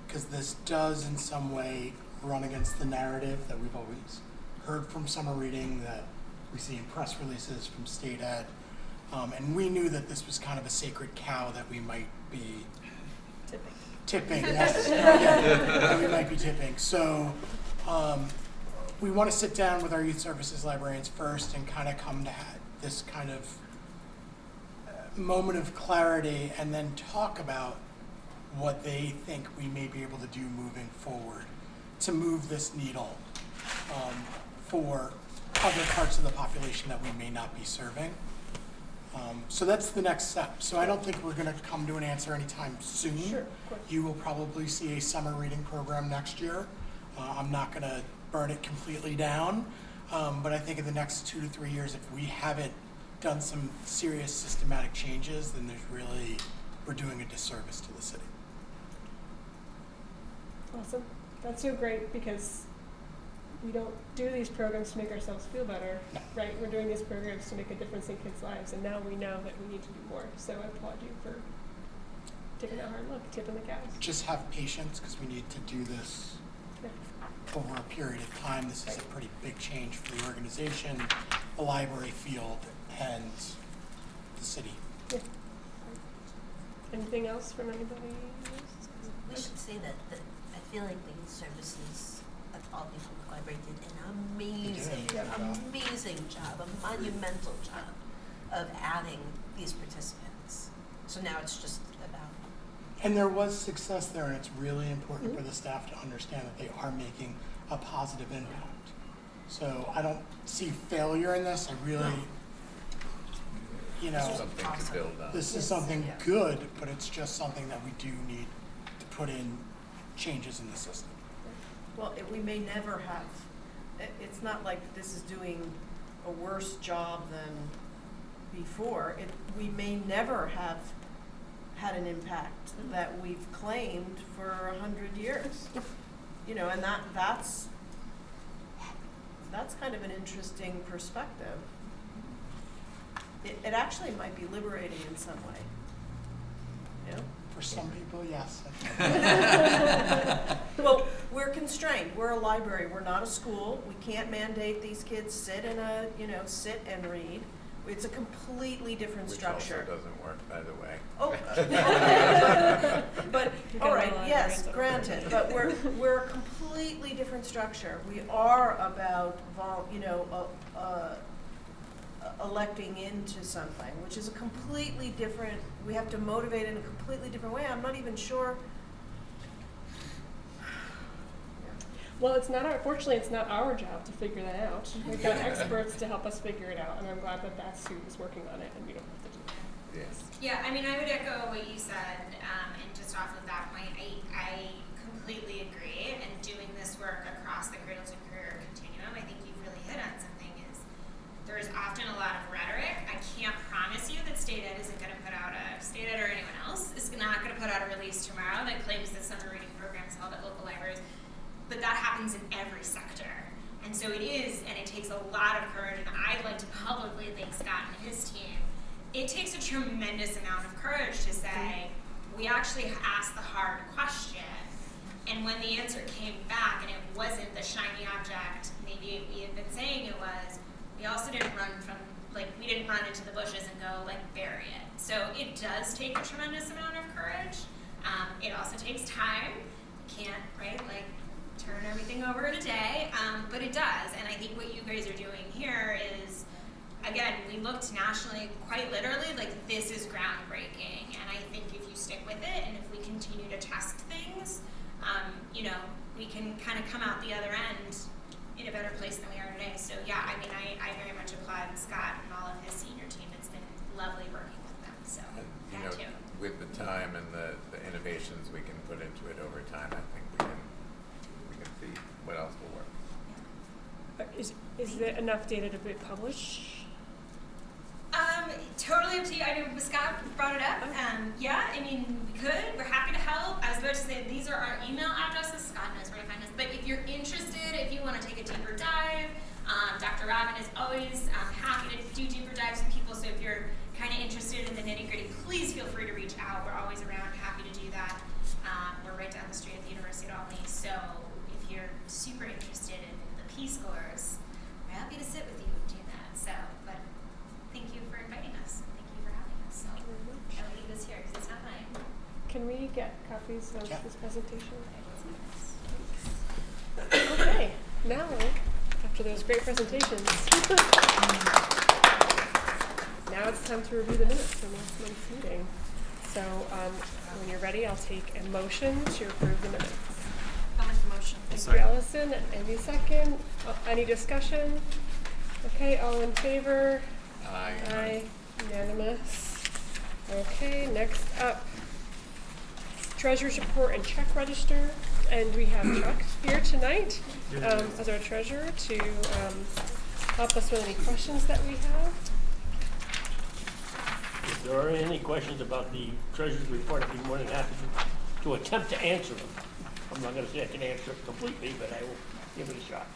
[SPEAKER 9] Because this does in some way run against the narrative that we've always heard from summer reading, that we see in press releases from state ed. And we knew that this was kind of a sacred cow that we might be tipping, yes. That we might be tipping. So we want to sit down with our youth services librarians first and kind of come to this kind of moment of clarity, and then talk about what they think we may be able to do moving forward to move this needle for other parts of the population that we may not be serving. So that's the next step. So I don't think we're going to come to an answer anytime soon.
[SPEAKER 1] Sure, of course.
[SPEAKER 9] You will probably see a summer reading program next year. I'm not going to burn it completely down, but I think in the next 2 to 3 years, if we haven't done some serious systematic changes, then we're doing a disservice to the city.
[SPEAKER 1] Awesome. That's so great, because we don't do these programs to make ourselves feel better, right? We're doing these programs to make a difference in kids' lives, and now we know that we need to do more. So I applaud you for taking that hard look, tipping the cows.
[SPEAKER 9] Just have patience, because we need to do this
[SPEAKER 1] Yeah.
[SPEAKER 9] over a period of time. This is a pretty big change for the organization, the library field, and the city.
[SPEAKER 1] Yeah. Anything else from anybody else?
[SPEAKER 6] We should say that I feel like the youth services at Albany Public Library did an amazing job, a monumental job of adding these participants. So now it's just about.
[SPEAKER 9] And there was success there, and it's really important for the staff to understand that they are making a positive impact. So I don't see failure in this. I really,
[SPEAKER 8] Something to build on.
[SPEAKER 9] this is something good, but it's just something that we do need to put in changes in the system.
[SPEAKER 2] Well, we may never have, it's not like this is doing a worse job than before. We may never have had an impact that we've claimed for 100 years. And that's kind of an interesting perspective. It actually might be liberating in some way.
[SPEAKER 9] For some people, yes.
[SPEAKER 2] Well, we're constrained. We're a library. We're not a school. We can't mandate these kids sit and read. It's a completely different structure.
[SPEAKER 8] Which also doesn't work, by the way.
[SPEAKER 2] Oh, but
[SPEAKER 1] You
[SPEAKER 2] all
[SPEAKER 1] got
[SPEAKER 2] right,
[SPEAKER 1] a lot of
[SPEAKER 2] yes,
[SPEAKER 1] brains
[SPEAKER 2] granted. But we're a completely different structure. We are about electing into something, which is a completely different. We have to motivate in a completely different way. I'm not even sure.
[SPEAKER 1] Well, fortunately, it's not our job to figure that out. We've got experts to help us figure it out, and I'm glad that that's who is working on it, and we don't have to do it.
[SPEAKER 8] Yes.
[SPEAKER 10] Yeah, I mean, I would echo what you said, and just off of that point, I completely agree. And doing this work across the cradle to career continuum, I think you've really hit on something. Is there's often a lot of rhetoric. I can't promise you that State Ed isn't going to put out State Ed or anyone else is not going to put out a release tomorrow that claims that summer reading programs held at local libraries. But that happens in every sector. And so it is, and it takes a lot of courage, and I'd like to publicly thank Scott and his team. It takes a tremendous amount of courage to say, we actually asked the hard question, and when the answer came back and it wasn't the shiny object maybe we had been saying it was, we also didn't run into the bushes and go bury it. So it does take a tremendous amount of courage. It also takes time. You can't, turn everything over in a day, but it does. And I think what you guys are doing here is, again, we looked nationally quite literally, this is groundbreaking. And I think if you stick with it and if we continue to test things, we can kind of come out the other end in a better place than we are today. So yeah, I mean, I very much applaud Scott and all of his senior team. It's been lovely working with them. So that too.
[SPEAKER 8] With the time and the innovations we can put into it over time, I think we can see what else will work.
[SPEAKER 1] Is there enough data to be published?
[SPEAKER 10] Totally up to you. I know Scott brought it up. Yeah, I mean, we could. We're happy to help. I was about to say, these are our email addresses. Scott knows where to find us. But if you're interested, if you want to take a deeper dive, Dr. Robin is always happy to do deeper dives with people. So if you're kind of interested in the nitty-gritty, please feel free to reach out. We're always around, happy to do that. We're right down the street at the University of Albany. So if you're super interested in the P scores, we're happy to sit with you and do that. So, but thank you for inviting us. Thank you for having us. So I'll leave this here because it's not mine.
[SPEAKER 1] Can we get copies of
[SPEAKER 9] Yeah.
[SPEAKER 1] this presentation? Okay, now, after those great presentations, now it's time to review the minutes from last month's meeting. So when you're ready, I'll take a motion to approve the minutes.
[SPEAKER 4] I'll make the motion.
[SPEAKER 1] Thank you, Allison. Any second? Any discussion? Okay, all in favor?
[SPEAKER 8] Aye.
[SPEAKER 1] Aye. Unanimous. Okay, next up, treasurer's report and check register. And we have Chuck here tonight as our treasurer to help us with any questions that we have.
[SPEAKER 12] If there are any questions about the treasurer's report, I'd be more than happy to attempt to answer them. I'm not going to say I can answer it completely, but I will give it a shot.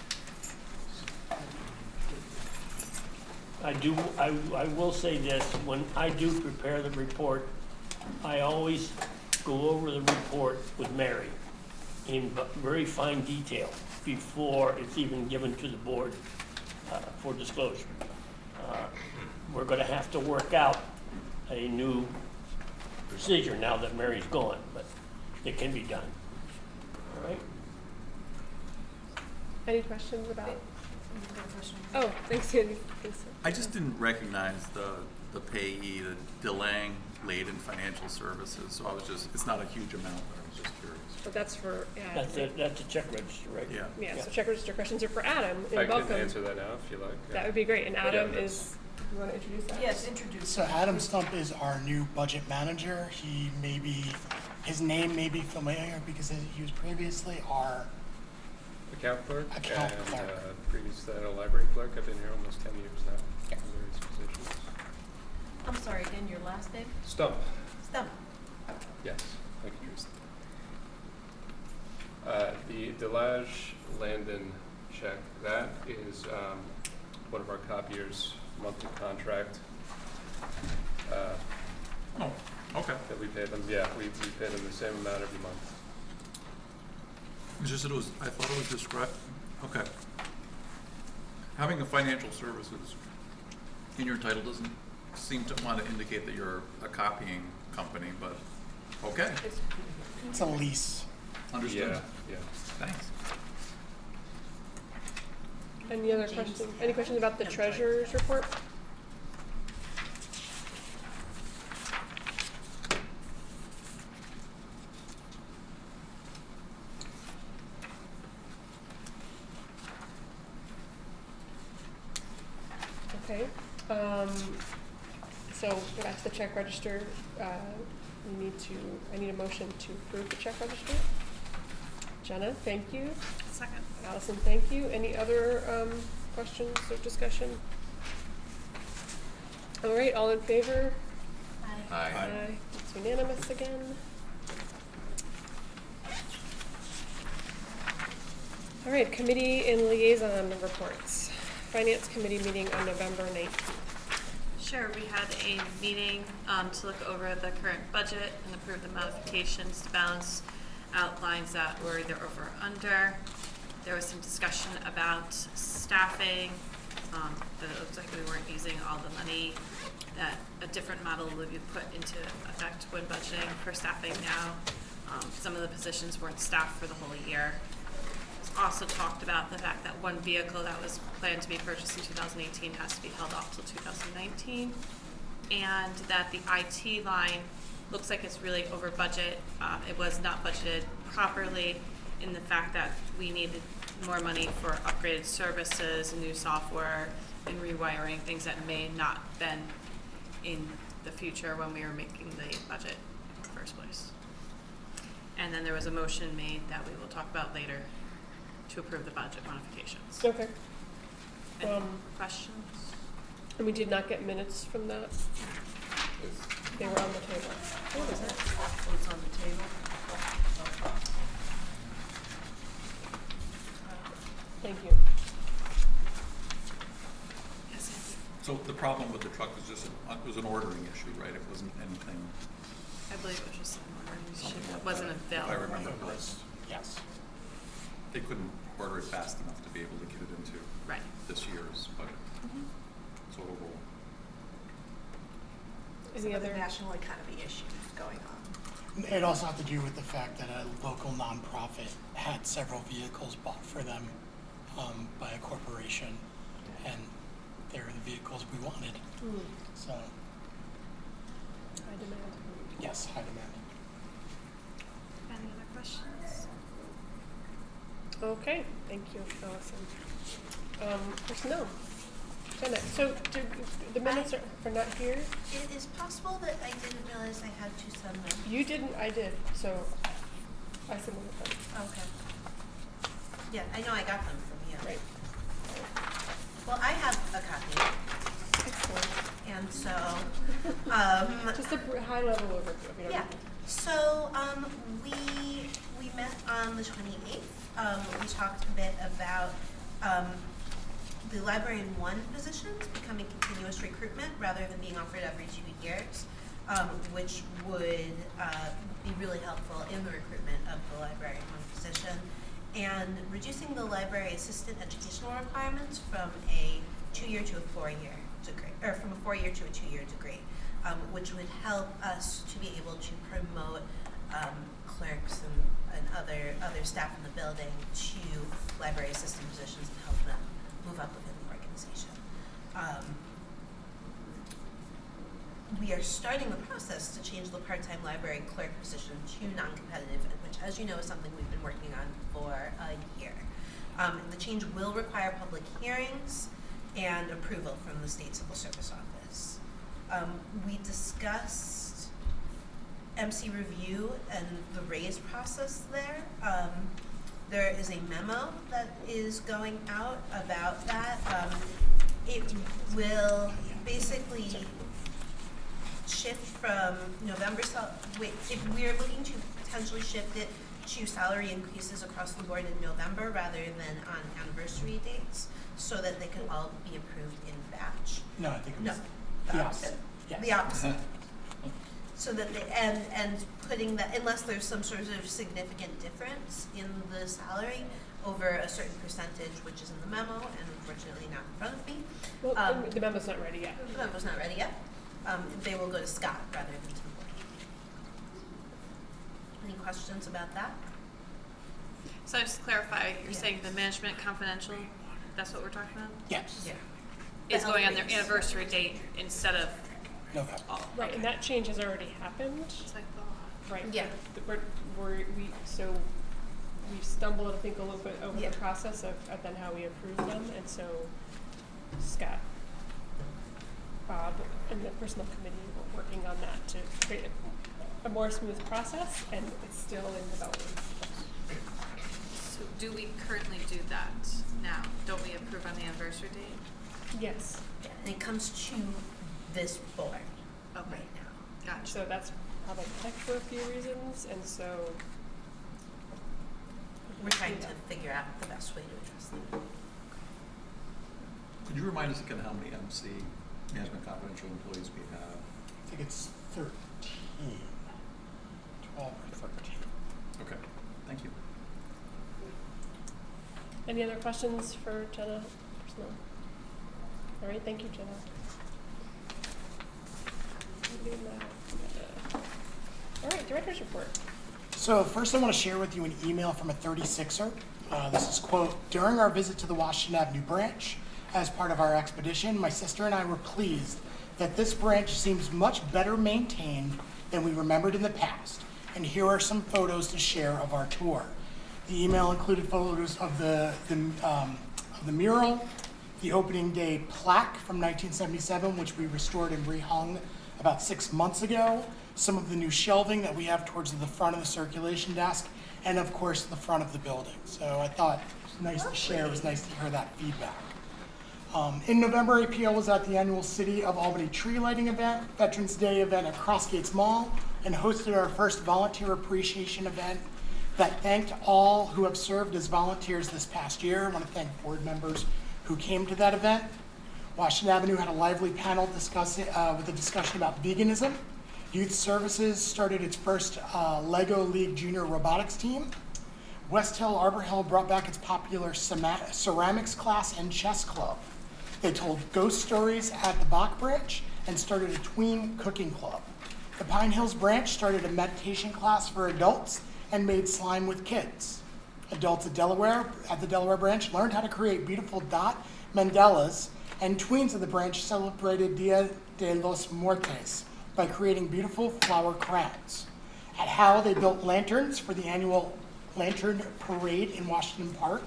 [SPEAKER 12] I will say this, when I do prepare the report, I always go over the report with Mary in very fine detail before it's even given to the board for disclosure. We're gonna have to work out a new procedure now that Mary's gone, but it can be done. All right?
[SPEAKER 1] Any questions about? Oh, thanks, Sandy. Thanks.
[SPEAKER 13] I just didn't recognize the payee, the delaying late in financial services, so I was just, it's not a huge amount, but I was just curious.
[SPEAKER 1] But that's for,
[SPEAKER 12] That's a check register, right?
[SPEAKER 13] Yeah.
[SPEAKER 1] yeah, so check register questions are for Adam, and
[SPEAKER 14] I
[SPEAKER 1] welcome.
[SPEAKER 14] can answer that now if you like.
[SPEAKER 1] That would be great, and Adam
[SPEAKER 14] Yeah,
[SPEAKER 1] is, you wanna introduce that?
[SPEAKER 2] Yes, introduce.
[SPEAKER 9] So Adam Stump is our new budget manager. He may be, his name may be familiar because he was previously our
[SPEAKER 14] Account clerk
[SPEAKER 9] Account
[SPEAKER 14] and
[SPEAKER 9] clerk.
[SPEAKER 14] previous to that, a library clerk. I've been here almost 10 years now.
[SPEAKER 9] Yeah.
[SPEAKER 14] In various positions.
[SPEAKER 2] I'm sorry, again, your last name?
[SPEAKER 14] Stump.
[SPEAKER 2] Stump.
[SPEAKER 14] Yes, thank you, Trustee. The Delage Landon check, that is one of our copiers' monthly contract.
[SPEAKER 13] Oh, okay.
[SPEAKER 14] That we pay them, yeah, we pay them the same amount every month.
[SPEAKER 13] It's just that I thought it was described, okay. Having a financial services in your title doesn't seem to want to indicate that you're a copying company, but, okay,
[SPEAKER 9] It's a lease.
[SPEAKER 13] understood.
[SPEAKER 14] Yeah.
[SPEAKER 13] Thanks.
[SPEAKER 1] Any other
[SPEAKER 6] James,
[SPEAKER 1] questions?
[SPEAKER 6] yeah.
[SPEAKER 1] Any questions about the
[SPEAKER 6] Yeah.
[SPEAKER 1] treasurer's report? Okay, so go back to the check register, I need a motion to approve the check register. Jenna, thank you.
[SPEAKER 4] Second.
[SPEAKER 1] Allison, thank you. Any other, questions or discussion? All right, all in favor?
[SPEAKER 8] Aye.
[SPEAKER 1] It's unanimous again. All right, committee and liaison reports. Finance committee meeting on November 19th.
[SPEAKER 4] Sure, we had a meeting to look over the current budget and approve the modifications to balance out lines that were either over or under. There was some discussion about staffing, that it looks like we weren't using all the money, that a different model would be put into effect when budgeting for staffing now. Some of the positions weren't staffed for the whole year. Also talked about the fact that one vehicle that was planned to be purchased in 2018 has to be held off till 2019, and that the IT line looks like it's really over budget. It was not budgeted properly in the fact that we needed more money for upgraded services and new software and rewiring, things that may not been in the future when we were making the budget in the first place. And then there was a motion made that we will talk about later to approve the budget modifications.
[SPEAKER 1] Okay.
[SPEAKER 4] Any questions?
[SPEAKER 1] And we did not get minutes from that? They were on the table. What was that?
[SPEAKER 2] What's on the table?
[SPEAKER 1] Thank you.
[SPEAKER 4] Yes,
[SPEAKER 13] So the problem with the truck was just, it was an ordering issue, right? It wasn't anything,
[SPEAKER 4] I believe it was just an ordering issue.
[SPEAKER 13] Something like
[SPEAKER 4] It wasn't
[SPEAKER 13] that, if I
[SPEAKER 4] available.
[SPEAKER 13] remember
[SPEAKER 9] It was, yes.
[SPEAKER 13] they couldn't order it fast enough to be able to get it into
[SPEAKER 4] Right.
[SPEAKER 13] this year's budget. So overall.
[SPEAKER 1] Any other?
[SPEAKER 6] national economy issues going on.
[SPEAKER 9] It also had to do with the fact that a local nonprofit had several vehicles bought for them by a corporation, and they were the vehicles we wanted. So,
[SPEAKER 1] I demand.
[SPEAKER 9] yes, high demand.
[SPEAKER 4] Any other questions?
[SPEAKER 1] Okay, thank you, Allison. Personnel. Jenna, so the minutes are not here?
[SPEAKER 6] It is possible that I didn't realize I had to send them.
[SPEAKER 1] You didn't, I did, so I submitted them.
[SPEAKER 6] Okay. Yeah, I know I got them from you.
[SPEAKER 1] Right.
[SPEAKER 6] Well, I have a copy,
[SPEAKER 1] Excellent.
[SPEAKER 6] and so,
[SPEAKER 1] Just a high level overview of your.
[SPEAKER 6] yeah. So, we met on the 28th. We talked a bit about, the librarian one positions becoming continuous recruitment rather than being offered every 2 years, which would be really helpful in the recruitment of the librarian one position, and reducing the library assistant educational requirements from a 2-year to a 4-year degree, or from a 4-year to a 2-year degree, which would help us to be able to promote clerks and other staff in the building to library assistant positions and help them move up within the organization. We are starting the process to change the part-time library clerk position to non-competitive, which, as you know, is something we've been working on for a year. The change will require public hearings and approval from the State Civil Service Office. We discussed MC review and the raise process there. There is a memo that is going out about that. It will basically shift from if we're looking to potentially shift it to salary increases across the board in November rather than on anniversary dates, so that they can all be approved in batch.
[SPEAKER 9] No, I think it was
[SPEAKER 6] the opposite.
[SPEAKER 9] Yes.
[SPEAKER 6] The opposite. So that and putting that, unless there's some sort of significant difference in the salary over a certain percentage, which is in the memo and unfortunately not in front of me.
[SPEAKER 1] Well, the memo's not ready yet.
[SPEAKER 6] The memo's not ready yet. They will go to Scott rather than to the board. Any questions about that?
[SPEAKER 4] So just to clarify, you're
[SPEAKER 6] Yes.
[SPEAKER 4] saying the management confidential, that's what we're talking about?
[SPEAKER 9] Yes.
[SPEAKER 6] Yeah.
[SPEAKER 4] Is
[SPEAKER 6] The
[SPEAKER 4] going on their
[SPEAKER 6] raise.
[SPEAKER 4] anniversary date instead of
[SPEAKER 9] November.
[SPEAKER 4] all?
[SPEAKER 1] Right, and that change has already happened.
[SPEAKER 4] It's like, oh.
[SPEAKER 1] Right.
[SPEAKER 6] Yeah.
[SPEAKER 1] We stumbled, I think, a little bit over
[SPEAKER 6] Yeah.
[SPEAKER 1] the process of then how we approved them, and so Scott, Bob, and the personnel committee were working on that to create a more smooth process, and it's still in development.
[SPEAKER 4] So do we currently do that now? Don't we approve on the anniversary date?
[SPEAKER 1] Yes.
[SPEAKER 6] Yeah, and it comes to this board
[SPEAKER 4] Okay.
[SPEAKER 6] right now.
[SPEAKER 4] Gotcha.
[SPEAKER 1] So that's problematic for a few reasons, and so
[SPEAKER 6] We're trying to figure out the best way to address them.
[SPEAKER 13] Could you remind us again how many MC management confidential employees we have?
[SPEAKER 9] I think it's 13, 12 or 13.
[SPEAKER 13] Okay, thank you.
[SPEAKER 1] Any other questions for Jenna? Personnel? All right, thank you, Jenna. All right, director's report.
[SPEAKER 9] So first I want to share with you an email from a 36er. This is, quote, during our visit to the Washington Avenue branch, as part of our expedition, my sister and I were pleased that this branch seems much better maintained than we remembered in the past. And here are some photos to share of our tour. The email included photos of the mural, the opening day plaque from 1977, which we restored and rehung about 6 months ago, some of the new shelving that we have towards the front of the circulation desk, and of course the front of the building. So I thought it was nice to share, it was nice to hear that feedback. In November, APL was at the annual City of Albany tree lighting event, Veterans Day event at Crossgates Mall, and hosted our first volunteer appreciation event that thanked all who have served as volunteers this past year. I want to thank board members who came to that event. Washington Avenue had a lively panel with a discussion about veganism. Youth Services started its first Lego League Junior Robotics team. West Hill Arbor Hill brought back its popular ceramics class and chess club. They told ghost stories at the Bach branch and started a tween cooking club. The Pine Hills branch started a meditation class for adults and made slime with kids. Adults at the Delaware branch learned how to create beautiful dot mandalas, and tweens of the branch celebrated Dia de los Muertos by creating beautiful flower crowns. At Howe, they built lanterns for the annual Lantern Parade in Washington Park,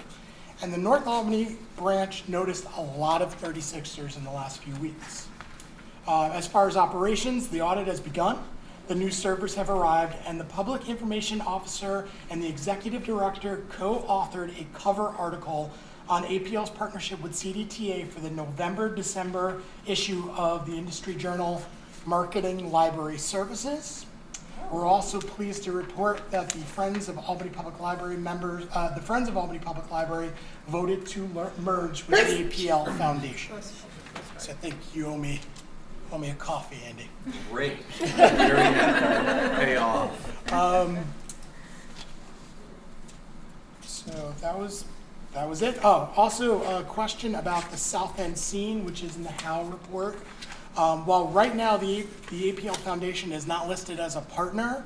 [SPEAKER 9] and the North Albany branch noticed a lot of 36ers in the last few weeks. As far as operations, the audit has begun. The new servers have arrived, and the Public Information Officer and the Executive Director co-authored a cover article on APL's partnership with CDTA for the November-December issue of the industry journal Marketing Library Services. We're also pleased to report that the Friends of Albany Public Library members, the Friends of Albany Public Library voted to merge with the APL Foundation. So I think you owe me a coffee, Andy.
[SPEAKER 13] Great. Very happy. Pay off.
[SPEAKER 9] So that was it. Oh, also a question about the South End scene, which is in the Howe report. While right now the APL Foundation is not listed as a partner,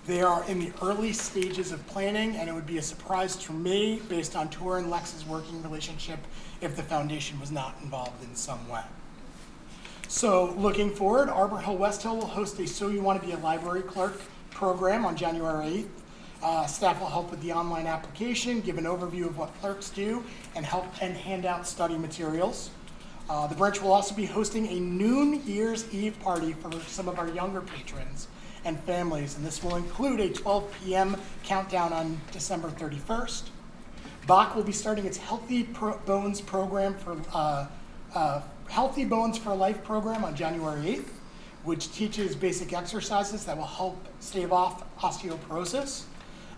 [SPEAKER 9] they are in the early stages of planning, and it would be a surprise to me, based on Tor and Lex's working relationship, if the foundation was not involved in some way. So looking forward, Arbor Hill West Hill will host a So You Want to Be a Library Clerk program on January 8th. Staff will help with the online application, give an overview of what clerks do, and hand out study materials. The branch will also be hosting a noon New Year's Eve party for some of our younger patrons and families, and this will include a 12 p.m. countdown on December 31st. Bach will be starting its Healthy Bones program for Healthy Bones for Life program on January 8th, which teaches basic exercises that will help stave off osteoporosis.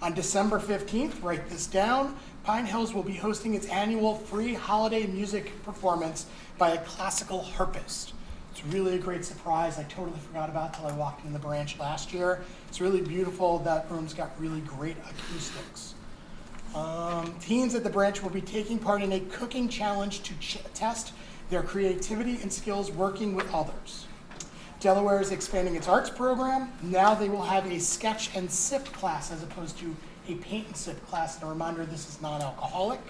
[SPEAKER 9] On December 15th, write this down, Pine Hills will be hosting its annual free holiday music performance by a classical harpist. It's really a great surprise. I totally forgot about it until I walked in the branch last year. It's really beautiful. That room's got really great acoustics. Teens at the branch will be taking part in a cooking challenge to test their creativity and skills working with others. Delaware is expanding its arts program. Now they will have a sketch and sip class as opposed to a paint and sip class. And a reminder, this is non-alcoholic.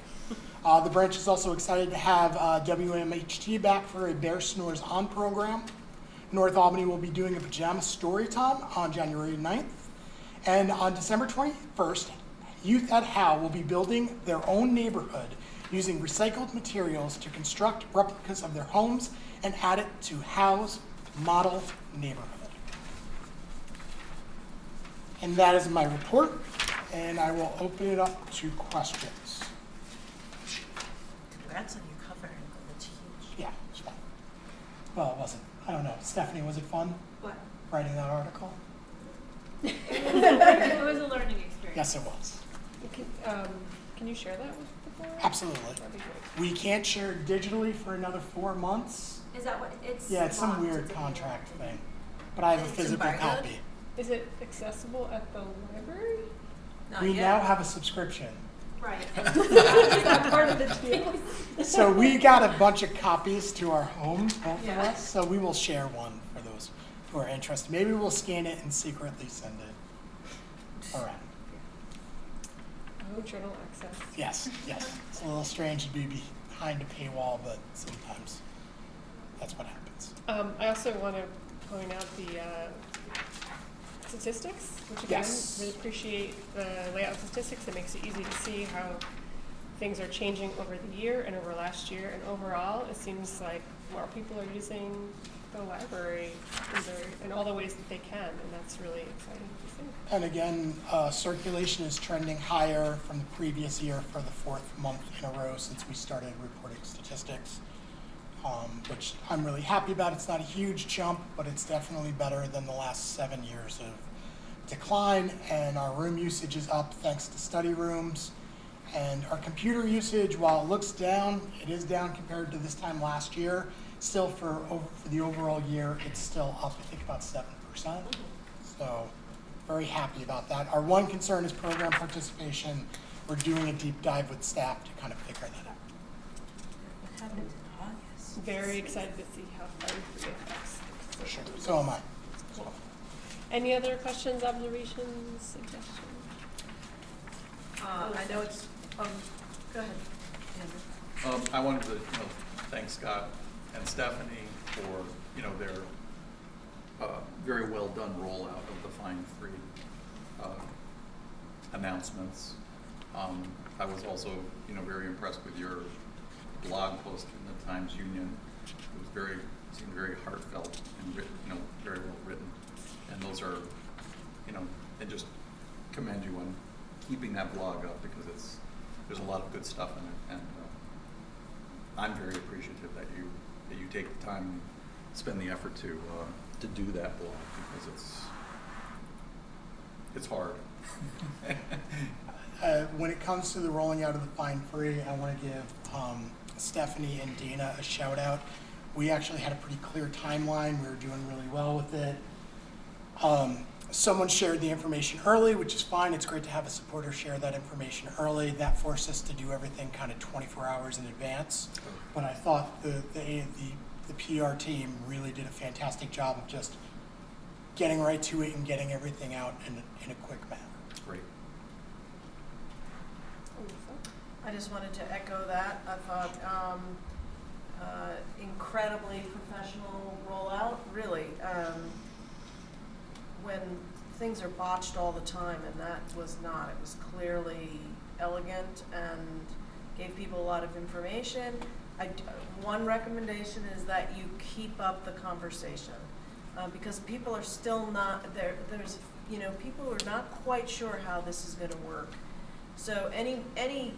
[SPEAKER 9] The branch is also excited to have WMHT back for a Bear Snores On program. North Albany will be doing a pajama story time on January 9th. And on December 21st, youth at Howe will be building their own neighborhood using recycled materials to construct replicas of their homes and add it to Howe's model neighborhood. And that is my report, and I will open it up to questions.
[SPEAKER 6] Congrats on your cover. That's huge.
[SPEAKER 9] Yeah, it's fun. Well, it wasn't. I don't know. Stephanie, was it fun
[SPEAKER 11] What?
[SPEAKER 9] writing that article?
[SPEAKER 11] It was a learning experience.
[SPEAKER 9] Yes, it was.
[SPEAKER 1] Can you share that with the board?
[SPEAKER 9] Absolutely.
[SPEAKER 1] That'd be great.
[SPEAKER 9] We can't share it digitally for another 4 months.
[SPEAKER 11] Is that what it's?
[SPEAKER 9] Yeah, it's some
[SPEAKER 11] locked,
[SPEAKER 9] weird
[SPEAKER 11] it's in
[SPEAKER 9] contract
[SPEAKER 11] here.
[SPEAKER 9] thing. But I have a
[SPEAKER 6] It's
[SPEAKER 9] physical
[SPEAKER 6] embargoed?
[SPEAKER 9] copy.
[SPEAKER 1] Is it accessible at the library?
[SPEAKER 6] Not
[SPEAKER 9] We
[SPEAKER 6] yet.
[SPEAKER 9] now have a subscription.
[SPEAKER 11] Right. Is that part of the deal?
[SPEAKER 9] So we got a bunch of copies to our homes, both of
[SPEAKER 11] Yeah.
[SPEAKER 9] us, so we will share one for those who are interested. Maybe we'll scan it and secretly send it around.
[SPEAKER 1] Oh, journal access.
[SPEAKER 9] Yes, yes. It's a little strange to be behind a paywall, but sometimes that's what happens.
[SPEAKER 1] I also want to point out the statistics, which again,
[SPEAKER 9] Yes.
[SPEAKER 1] really appreciate the layout statistics. It makes it easy to see how things are changing over the year and over last year. And overall, it seems like more people are using the library in all the ways that they can, and that's really exciting to see.
[SPEAKER 9] And again, circulation is trending higher from the previous year for the 4th month in a row since we started reporting statistics, which I'm really happy about. It's not a huge jump, but it's definitely better than the last 7 years of decline. And our room usage is up thanks to study rooms. And our computer usage, while it looks down, it is down compared to this time last year. Still, for the overall year, it's still up, I think, about 7%. So, very happy about that. Our one concern is program participation. We're doing a deep dive with staff to kind of figure that out.
[SPEAKER 6] What happened in August?
[SPEAKER 1] Very excited to see how fun free affects.
[SPEAKER 9] For sure. So am I.
[SPEAKER 1] Cool. Any other questions, observations, suggestions?
[SPEAKER 2] I know it's, go ahead, Andrew.
[SPEAKER 13] I wanted to, thank Scott and Stephanie for, their very well done rollout of the fine-free announcements. I was also, very impressed with your blog post in the Times Union. It was seemed very heartfelt and written, very well written. And those are, and just commend you on keeping that blog up because there's a lot of good stuff in it. And I'm very appreciative that you take the time and spend the effort to do that blog because It's hard.
[SPEAKER 9] When it comes to the rolling out of the fine-free, I want to give Stephanie and Dana a shout out. We actually had a pretty clear timeline. We were doing really well with it. Someone shared the information early, which is fine. It's great to have a supporter share that information early. That forced us to do everything kind of 24 hours in advance. But I thought the PR team really did a fantastic job of just getting right to it and getting everything out in a quick manner.
[SPEAKER 13] Great.
[SPEAKER 2] I just wanted to echo that. I thought incredibly professional rollout, really. When things are botched all the time, and that was not. It was clearly elegant and gave people a lot of information. One recommendation is that you keep up the conversation because people are still not there. There's people who are not quite sure how this is going to work. So any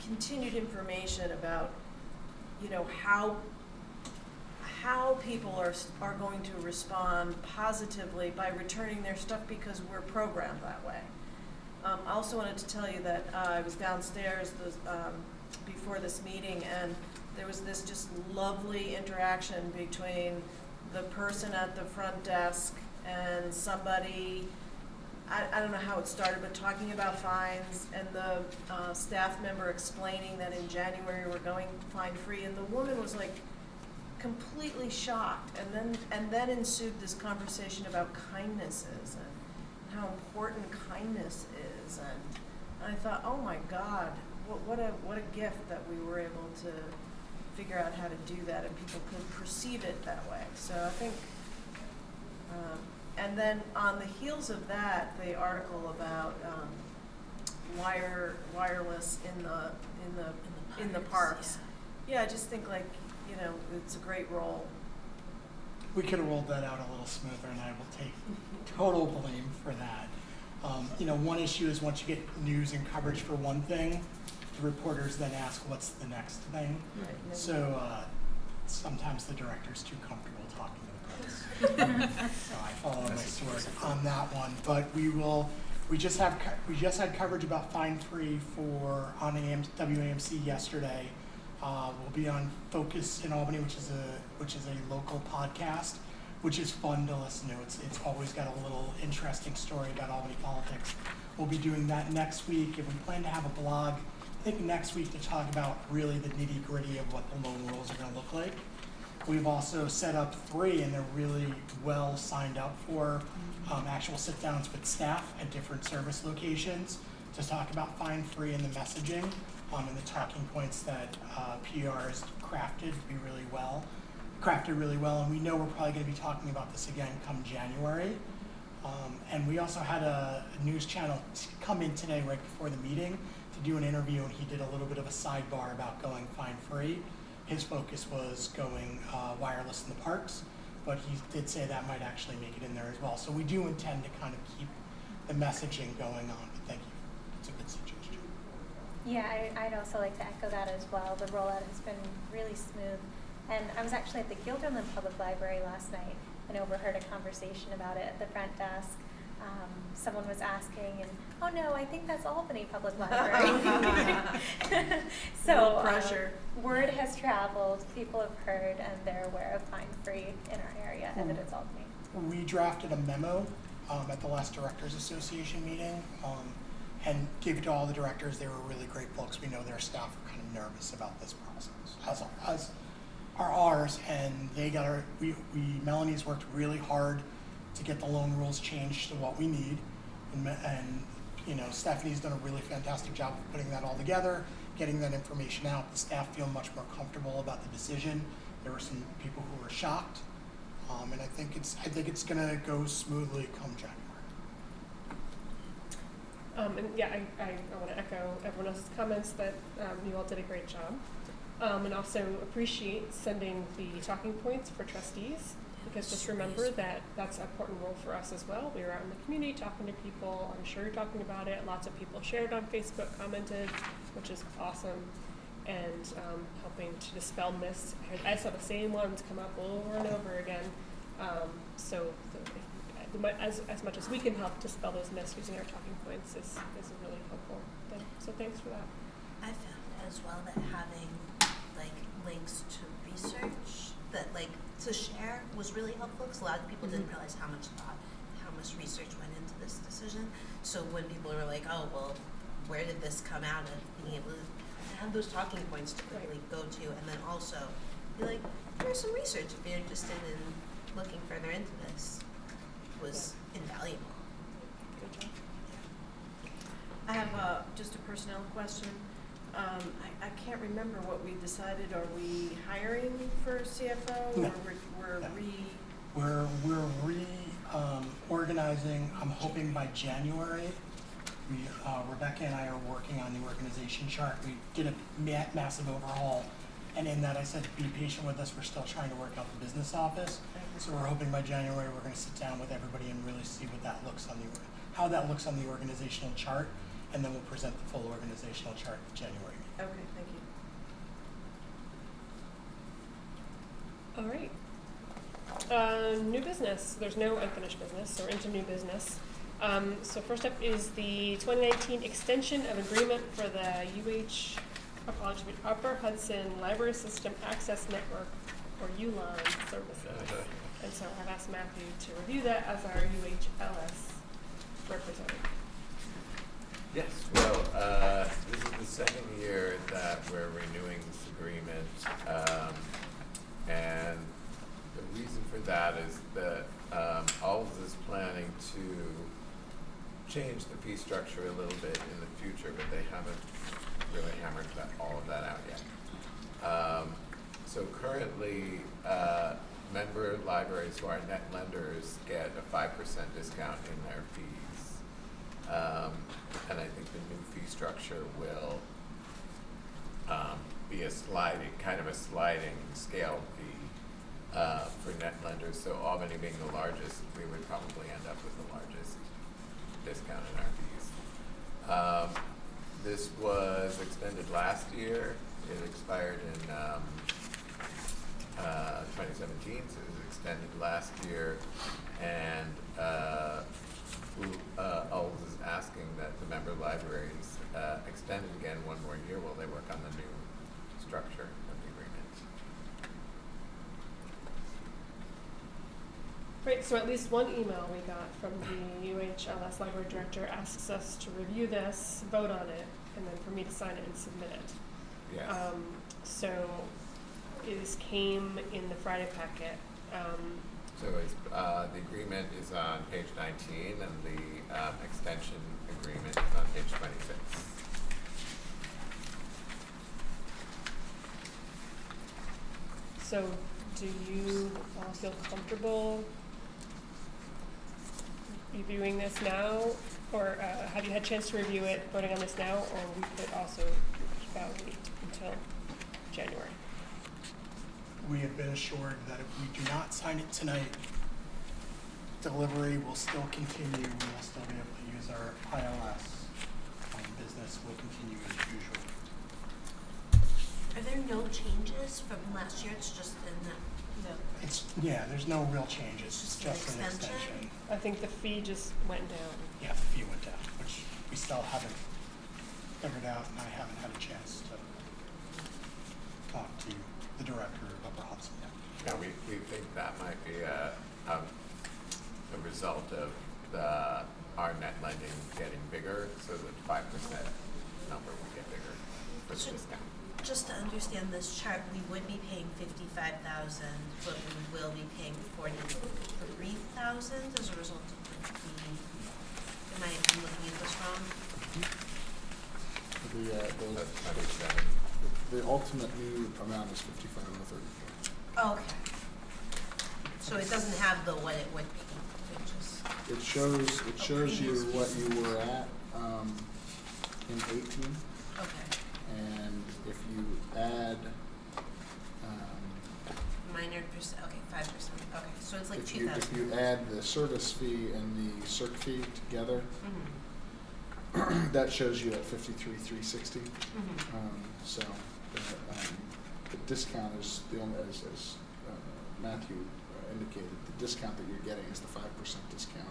[SPEAKER 2] continued information about how people are going to respond positively by returning their stuff because we're programmed that way. I also wanted to tell you that I was downstairs before this meeting, and there was this just lovely interaction between the person at the front desk and somebody, I don't know how it started, but talking about fines, and the staff member explaining that in January we're going fine-free, and the woman was like completely shocked, and then ensued this conversation about kindnesses and how important kindness is, and I thought, oh my God, what a gift that we were able to figure out how to do that, and people could perceive it that way. So I think, and then on the heels of that, the article about wireless in the parks. Yeah, I just think it's a great role.
[SPEAKER 9] We could have rolled that out a little smoother, and I will take total blame for that. One issue is once you get news and coverage for one thing, the reporters then ask, what's the next thing?
[SPEAKER 2] Right.
[SPEAKER 9] So sometimes the director's too comfortable talking to the press. So I follow my sword on that one. But we just had coverage about fine-free on WAMC yesterday. We'll be on Focus in Albany, which is a local podcast, which is fun to listen to. It's always got a little interesting story about Albany politics. We'll be doing that next week, and we plan to have a blog, I think next week, to talk about really the nitty-gritty of what the loan rules are going to look like. We've also set up 3, and they're really well signed up for actual sit-downs with staff at different service locations to talk about fine-free and the messaging and the talking points that PR has crafted really well. And we know we're probably going to be talking about this again come January. And we also had a news channel come in today right before the meeting to do an interview, and he did a little bit of a sidebar about going fine-free. His focus was going wireless in the parks, but he did say that might actually make it in there as well. So we do intend to kind of keep the messaging going on, but thank you. It's a good suggestion.
[SPEAKER 11] Yeah, I'd also like to echo that as well. The rollout has been really smooth. And I was actually at the Guilderland Public Library last night and overheard a conversation about it at the front desk. Someone was asking, and oh no, I think that's Albany Public Library. So
[SPEAKER 2] pressure.
[SPEAKER 11] Word has traveled, people have heard, and they're aware of fine-free in our area and that it's Albany.
[SPEAKER 9] We drafted a memo at the last Directors Association meeting and gave it to all the directors. They were really great folks. We know their staff are kind of nervous about this process, as are ours, and they got Melanie's worked really hard to get the loan rules changed to what we need, and Stephanie's done a really fantastic job of putting that all together, getting that information out. The staff feel much more comfortable about the decision. There were some people who were shocked, and I think it's going to go smoothly come January.
[SPEAKER 1] And yeah, I want to echo everyone else's comments that you all did a great job. And also appreciate sending the talking points for trustees, because just remember that that's an important role for us as well. We were out in the community talking to people. I'm sure you're talking about it. Lots of people shared on Facebook, commented, which is awesome, and helping to dispel myths. I saw the same ones come up over and over again. So as much as we can help dispel those myths using our talking points is really helpful. So thanks for that.
[SPEAKER 6] I found as well that having like links to research that like to share was really helpful because a lot of people didn't realize how much thought, how much research went into this decision. So when people were like, oh, well, where did this come out of, being able to have those talking points to quickly go to, and then also be like, here's some research if you're interested in looking further into this, was invaluable.
[SPEAKER 1] Good job.
[SPEAKER 2] I have just a personnel question. I can't remember what we decided. Are we hiring for a CFO,
[SPEAKER 9] No.
[SPEAKER 2] or
[SPEAKER 9] We're reorganizing. I'm hoping by January. Rebecca and I are working on the organization chart. We did a massive overhaul, and in that I said, be patient with us. We're still trying to work out the business office. So we're hoping by January we're going to sit down with everybody and really see what that looks on how that looks on the organizational chart, and then we'll present the full organizational chart in January.
[SPEAKER 2] Okay, thank you.
[SPEAKER 1] All right. New business. There's no unfinished business, so we're into new business. So first up is the 2019 extension of agreement for the Upper Hudson Library System Access Network, or ULINE services. And so I've asked Matthew to review that as our UHLS representative.
[SPEAKER 8] Yes, well, this is the second year that we're renewing this agreement, and the reason for that is that ALS is planning to change the fee structure a little bit in the future, but they haven't really hammered all of that out yet. So currently, member libraries who are net lenders get a 5% discount in their fees. And I think the new fee structure will be a sliding scale fee for net lenders. So Albany being the largest, we would probably end up with the largest discount in our fees. This was extended last year. It expired in 2017, so it was extended last year, and ALS is asking that the member libraries extend it again one more year while they work on the new structure of the agreement.
[SPEAKER 1] Great, so at least one email we got from the UHLS library director asks us to review this, vote on it, and then for me to sign it and submit it.
[SPEAKER 8] Yes.
[SPEAKER 1] So this came in the Friday packet.
[SPEAKER 8] So it's, the agreement is on page 19, and the extension agreement is on page 26.
[SPEAKER 1] So do you all feel comfortable reviewing this now? Or have you had a chance to review it, voting on this now? Or we could also wait until January?
[SPEAKER 9] We have been assured that if we do not sign it tonight, delivery will still continue. We will still be able to use our ILS. Business will continue as usual.
[SPEAKER 6] Are there no changes from last year? It's just in the
[SPEAKER 9] There's no real changes. It's just an
[SPEAKER 6] extension?
[SPEAKER 9] extension.
[SPEAKER 1] I think the fee just went down.
[SPEAKER 9] Yeah, the fee went down, which we still haven't figured out, and I haven't had a chance to talk to the director of Upper Hudson yet.
[SPEAKER 8] Yeah, we think that might be a result of our net lending getting bigger, so the 5% number will get bigger for the discount.
[SPEAKER 6] Just to understand this chart, we would be paying $55,000, but we will be paying $43,000 as a result of the fee. Am I looking at this wrong?
[SPEAKER 15] The ultimate new amount is 55 and 34.
[SPEAKER 6] Oh, okay. So it doesn't have the what it would be.
[SPEAKER 15] It shows you what you were at in 18.
[SPEAKER 6] Okay.
[SPEAKER 15] And if you add
[SPEAKER 6] Minor percent. Okay, 5%. Okay, so it's like
[SPEAKER 15] if
[SPEAKER 6] 2,000.
[SPEAKER 15] if you add the service fee and the circ fee together, that shows you at 53,360. So the discount is the only, as Matthew indicated, the discount that you're getting is the 5% discount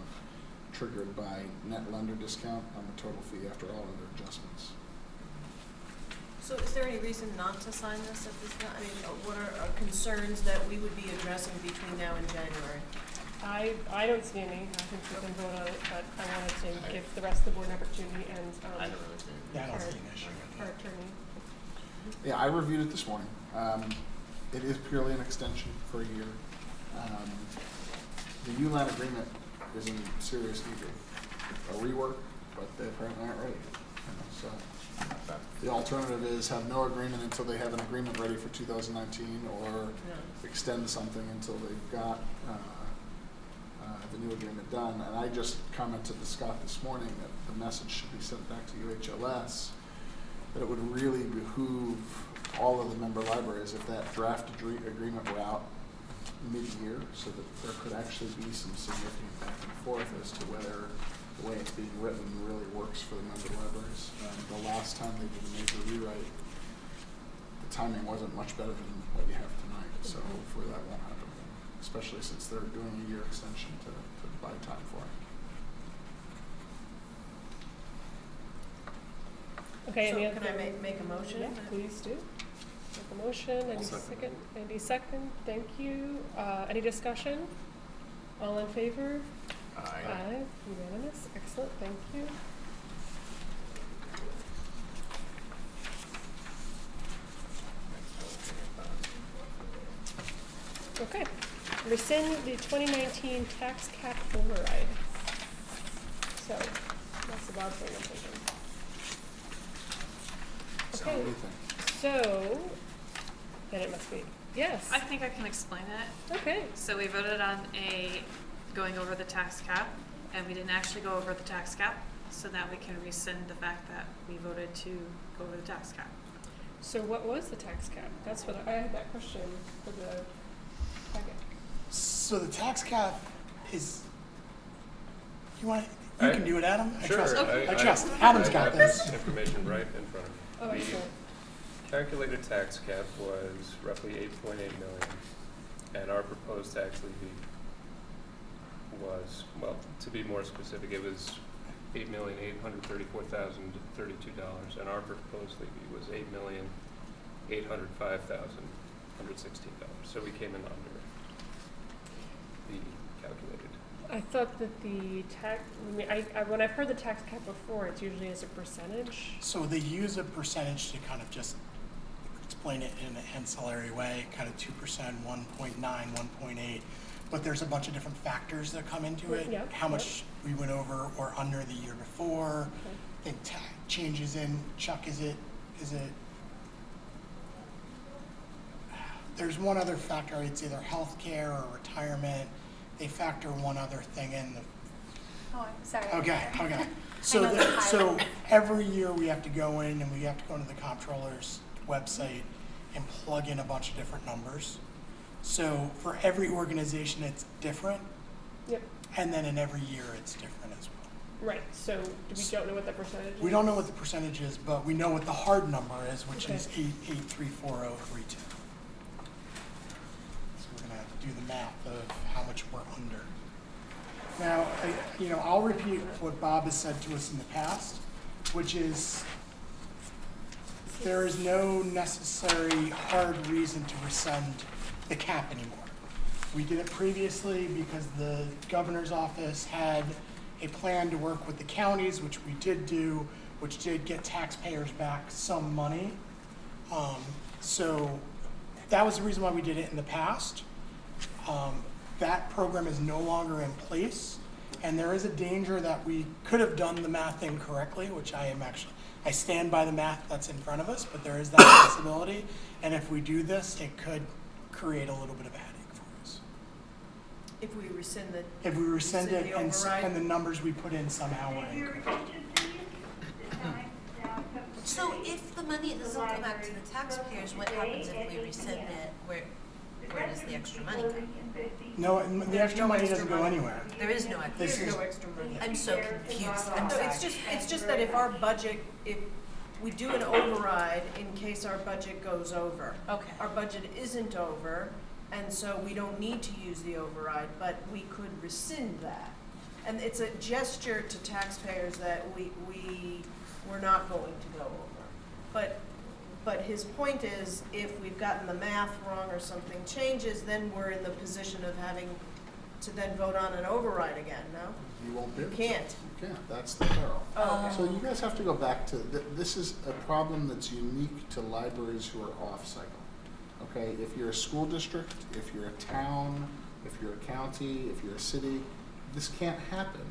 [SPEAKER 15] triggered by net lender discount on the total fee after all other adjustments.
[SPEAKER 2] So is there any reason not to sign this at this time? I mean, what are concerns that we would be addressing between now and January?
[SPEAKER 1] I don't see any. I think we can vote on it, but I wanted to give the rest of the board an opportunity and,
[SPEAKER 8] I don't really see it.
[SPEAKER 9] Yeah, I don't see an issue
[SPEAKER 1] our
[SPEAKER 9] with
[SPEAKER 1] attorney.
[SPEAKER 15] Yeah, I reviewed it this morning. It is purely an extension for a year. The ULAN agreement is in serious need of a rework, but they apparently aren't ready. So the alternative is have no agreement until they have an agreement ready for 2019, or extend something until they've got the new agreement done. And I just commented to Scott this morning that the message should be sent back to UHLS that it would really behoove all of the member libraries if that draft agreement were out mid-year, so that there could actually be some significant back and forth as to whether the way it's being written really works for the member libraries. The last time they did a major rewrite, the timing wasn't much better than what you have tonight, so hopefully that won't happen again, especially since they're doing a year extension to buy time for it.
[SPEAKER 1] Okay,
[SPEAKER 2] So
[SPEAKER 1] any other?
[SPEAKER 2] can I make a motion?
[SPEAKER 1] Yeah, please do. Make a motion. Any second? Any second? Thank you. Any discussion? All in favor?
[SPEAKER 8] Aye.
[SPEAKER 1] Unanimous. Excellent. Thank you. Okay. Rescind the 2019 tax cap override. So that's the Bob thing I'm thinking.
[SPEAKER 15] So what do
[SPEAKER 1] Okay.
[SPEAKER 15] you think?
[SPEAKER 1] So then it must be yes.
[SPEAKER 4] I think I can explain it.
[SPEAKER 1] Okay.
[SPEAKER 4] So we voted on going over the tax cap, and we didn't actually go over the tax cap, so now we can rescind the fact that we voted to go over the tax cap.
[SPEAKER 1] So what was the tax cap? That's what I had that question for the packet.
[SPEAKER 9] So the tax cap is, you
[SPEAKER 14] I-
[SPEAKER 9] can do it, Adam? I
[SPEAKER 14] Sure,
[SPEAKER 9] trust.
[SPEAKER 4] Okay.
[SPEAKER 9] I trust. Adam's
[SPEAKER 14] I
[SPEAKER 9] got
[SPEAKER 14] have
[SPEAKER 9] this.
[SPEAKER 14] information right in front of me.
[SPEAKER 1] Oh,
[SPEAKER 14] The
[SPEAKER 1] excellent.
[SPEAKER 14] calculated tax cap was roughly 8.8 million, and our proposed tax levy was, well, to be more specific, it was $8,834,032, and our proposed levy was $8,805,116. So we came in under the calculated.
[SPEAKER 1] I thought that the tax, when I've heard the tax cap before, it's usually as a percentage.
[SPEAKER 9] So they use a percentage to kind of just explain it in an ancillary way, kind of 2%, 1.9, 1.8. But there's a bunch of different factors that come into it.
[SPEAKER 1] Yeah,
[SPEAKER 9] How much we went over or under the year before.
[SPEAKER 1] Okay.
[SPEAKER 9] I think changes in, Chuck, is it, there's one other factor, it's either healthcare or retirement. They factor one other thing in.
[SPEAKER 11] Oh, I'm sorry.
[SPEAKER 9] Okay.
[SPEAKER 11] I
[SPEAKER 9] So,
[SPEAKER 11] know the
[SPEAKER 9] so
[SPEAKER 11] pilot.
[SPEAKER 9] every year we have to go in and we have to go into the comptroller's website and plug in a bunch of different numbers. So for every organization, it's different,
[SPEAKER 1] Yep.
[SPEAKER 9] and then in every year, it's different as well.
[SPEAKER 1] Right. So we don't know what that percentage is?
[SPEAKER 9] We don't know what the percentage is, but we know what the hard number is, which
[SPEAKER 1] Okay.
[SPEAKER 9] is 8834032. So we're gonna have to do the math of how much we're under. Now, I'll repeat what Bob has said to us in the past, which is there is no necessary hard reason to rescind the cap anymore. We did it previously because the governor's office had a plan to work with the counties, which we did do, which did get taxpayers back some money. So that was the reason why we did it in the past. That program is no longer in place, and there is a danger that we could have done the math incorrectly, which I stand by the math that's in front of us, but there is that possibility. And if we do this, it could create a little bit of a headache for us.
[SPEAKER 2] If we rescind the.
[SPEAKER 9] If we rescind it
[SPEAKER 2] the
[SPEAKER 9] and
[SPEAKER 2] override?
[SPEAKER 9] the numbers we put in somehow were incorrect.
[SPEAKER 6] So if the money doesn't go back to the taxpayers, what happens if we rescind it? Where does the extra money go?
[SPEAKER 9] No, the extra money doesn't go anywhere.
[SPEAKER 6] There is no extra.
[SPEAKER 2] There's no extra money.
[SPEAKER 6] I'm so confused. I'm
[SPEAKER 2] No,
[SPEAKER 6] sorry.
[SPEAKER 2] it's just that if our budget, if we do an override in case our budget goes over.
[SPEAKER 6] Okay.
[SPEAKER 2] Our budget isn't over, and so we don't need to use the override, but we could rescind that. And it's a gesture to taxpayers that we're not going to go over. But his point is, if we've gotten the math wrong or something changes, then we're in the position of having to then vote on an override again, no?
[SPEAKER 15] You won't be
[SPEAKER 2] You
[SPEAKER 15] able to.
[SPEAKER 2] can't.
[SPEAKER 15] You can't, that's the peril.
[SPEAKER 2] Oh, okay.
[SPEAKER 15] So you guys have to go back to, this is a problem that's unique to libraries who are off-cycle. Okay, if you're a school district, if you're a town, if you're a county, if you're a city, this can't happen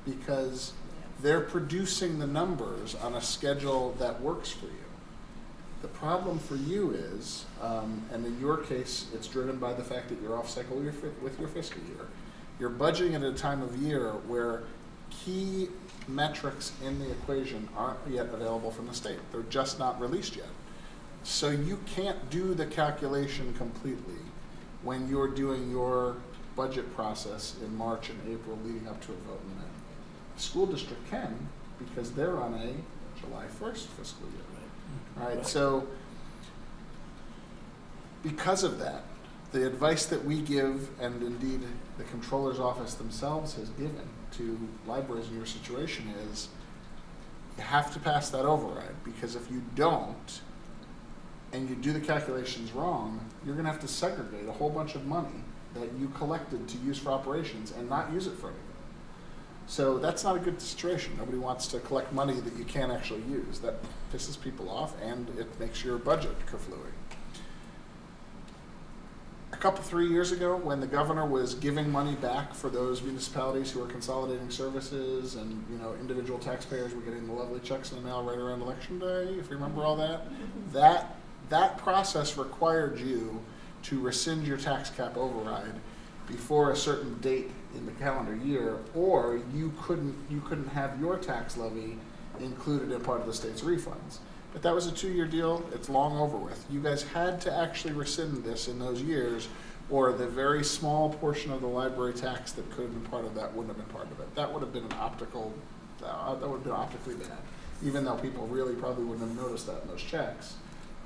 [SPEAKER 15] because they're producing the numbers on a schedule that works for you. The problem for you is, and in your case, it's driven by the fact that you're off-cycle with your fiscal year. You're budgeting at a time of year where key metrics in the equation aren't yet available from the state. They're just not released yet. So you can't do the calculation completely when you're doing your budget process in March and April leading up to a vote in May. The school district can because they're on a July 1st fiscal year. All right, so because of that, the advice that we give, and indeed the controller's office themselves has given to libraries in your situation is, you have to pass that override, because if you don't, and you do the calculations wrong, you're gonna have to segregate a whole bunch of money that you collected to use for operations and not use it for anything. So that's not a good situation. Nobody wants to collect money that you can't actually use. That pisses people off and it makes your budget kerflooey. A couple, 3 years ago, when the governor was giving money back for those municipalities who were consolidating services, and individual taxpayers were getting the lovely checks in the mail right around Election Day, if you remember all that, that process required you to rescind your tax cap override before a certain date in the calendar year, or you couldn't have your tax levy included in part of the state's refunds. But that was a 2-year deal. It's long over with. You guys had to actually rescind this in those years, or the very small portion of the library tax that could have been part of that wouldn't have been part of it. That would have been that would have been optically bad. Even though people really probably wouldn't have noticed that in those checks,